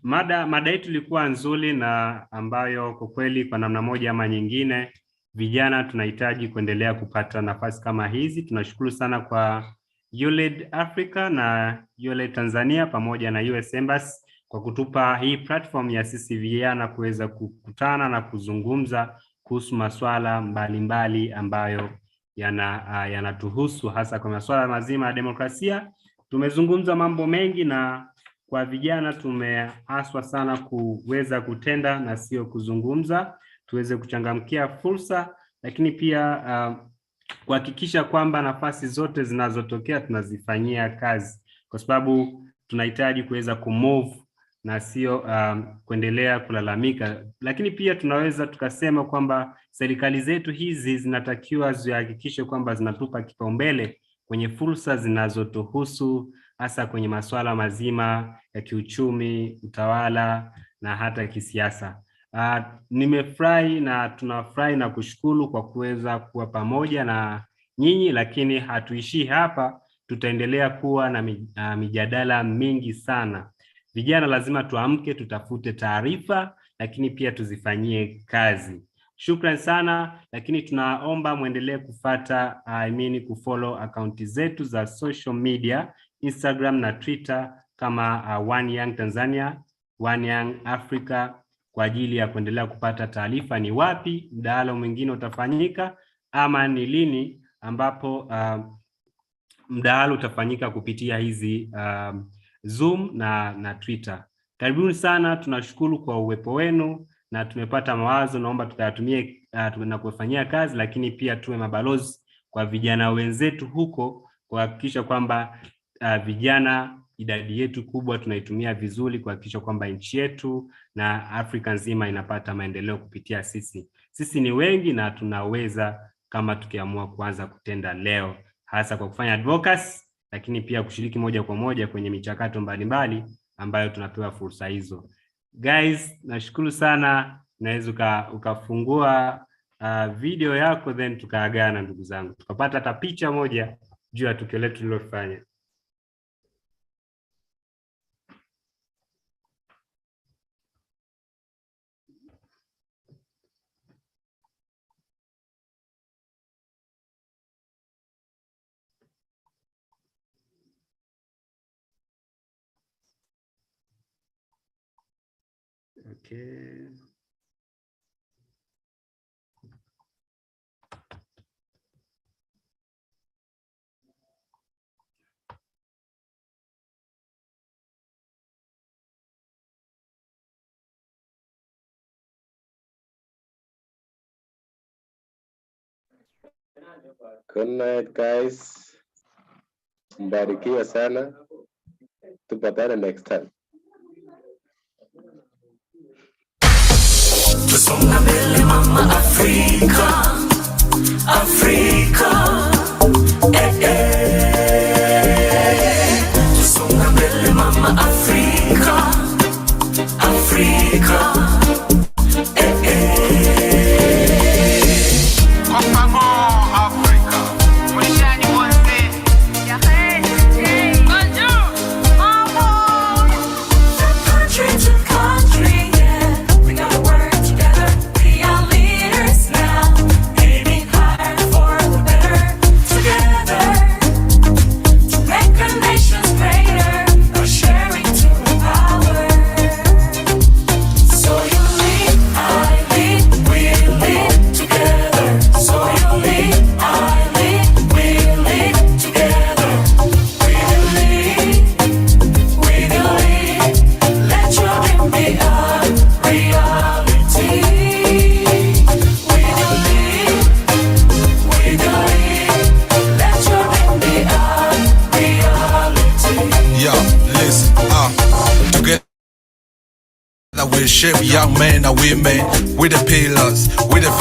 mada yetu ilikuwa nzuri na ambayo kwa kweli kwa namna moja ama nyingine vijana tunahitaji kuendelea kupata nafasi kama hizi. Tunashukuru sana kwa ULED Africa na ULED Tanzania pamoja na US Embassy kwa kutupa hii platform ya sisi vijana kuweza kukutana na kuzungumza kuhusu masuala mbalimbali ambayo yanatuhusu hasa kwa masuala mazima ya demokrasia. Tumezungumza mambo mengi na kwa vijana tumeaswa sana kuweza kutenda na sio kuzungumza, tuweze kuchangamkia fursa, lakini pia kuhakikisha kwamba nafasi zote zinazotokea tunazifanyia kazi, kwa sababu tunahitaji kuweza kumove na sio kuendelea kulalamika. Lakini pia tunaweza tukasema kwamba serikali zetu hizi zinatakiwa zihakikishe kwamba zinatupa kipaumbele kwenye fursa zinazotuhusu, hasa kwenye masuala mazima ya kiuchumi, utawala na hata kisiasa. Nimefurahi na tunafurahi na kushukuru kwa kuweza kuwa pamoja na nyinyi, lakini hatuishii hapa, tutaendelea kuwa na mijadala mingi sana. Vijana lazima tuamke, tutafute taarifa, lakini pia tuzifanyie kazi. Shukrani sana, lakini tunaomba muendelee kufuata kufollow akaunti zetu za social media, Instagram na Twitter kama One Young Tanzania, One Young Africa, kwa ajili ya kuendelea kupata taarifa ni wapi mdahalo mwingine utafanyika ama ni lini ambapo mdahalo utafanyika kupitia hizi Zoom na Twitter. Karibuni sana, tunashukuru kwa uwepo wenu na tumepata mawazo, naomba tukayatumie na kufanyia kazi, lakini pia tuwe mabalozi kwa vijana wenzetu huko kuhakikisha kwamba vijana idadi yetu kubwa tunaitumia vizuri kuhakikisha kwamba nchi yetu na Afrika nzima inapata maendeleo kupitia sisi. Sisi ni wengi na tunaweza kama tukiamua kuanza kutenda leo, hasa kwa kufanya advocacy, lakini pia kushiriki moja kwa moja kwenye michakato mbalimbali ambayo tunapewa fursa hizo. Guys, nashukuru sana. Naweza ukafungua video yako then tukaagana ndugu zangu. Tukapata hata picha moja juu ya tukio letu tulilofanya. Okay. Good night, guys. Mbarikiwa sana. Tupatane next time. Tusonga mbele mama Afrika, Afrika, tusonga mbele mama Afrika, Afrika, we shape young men and women with the pillars, with the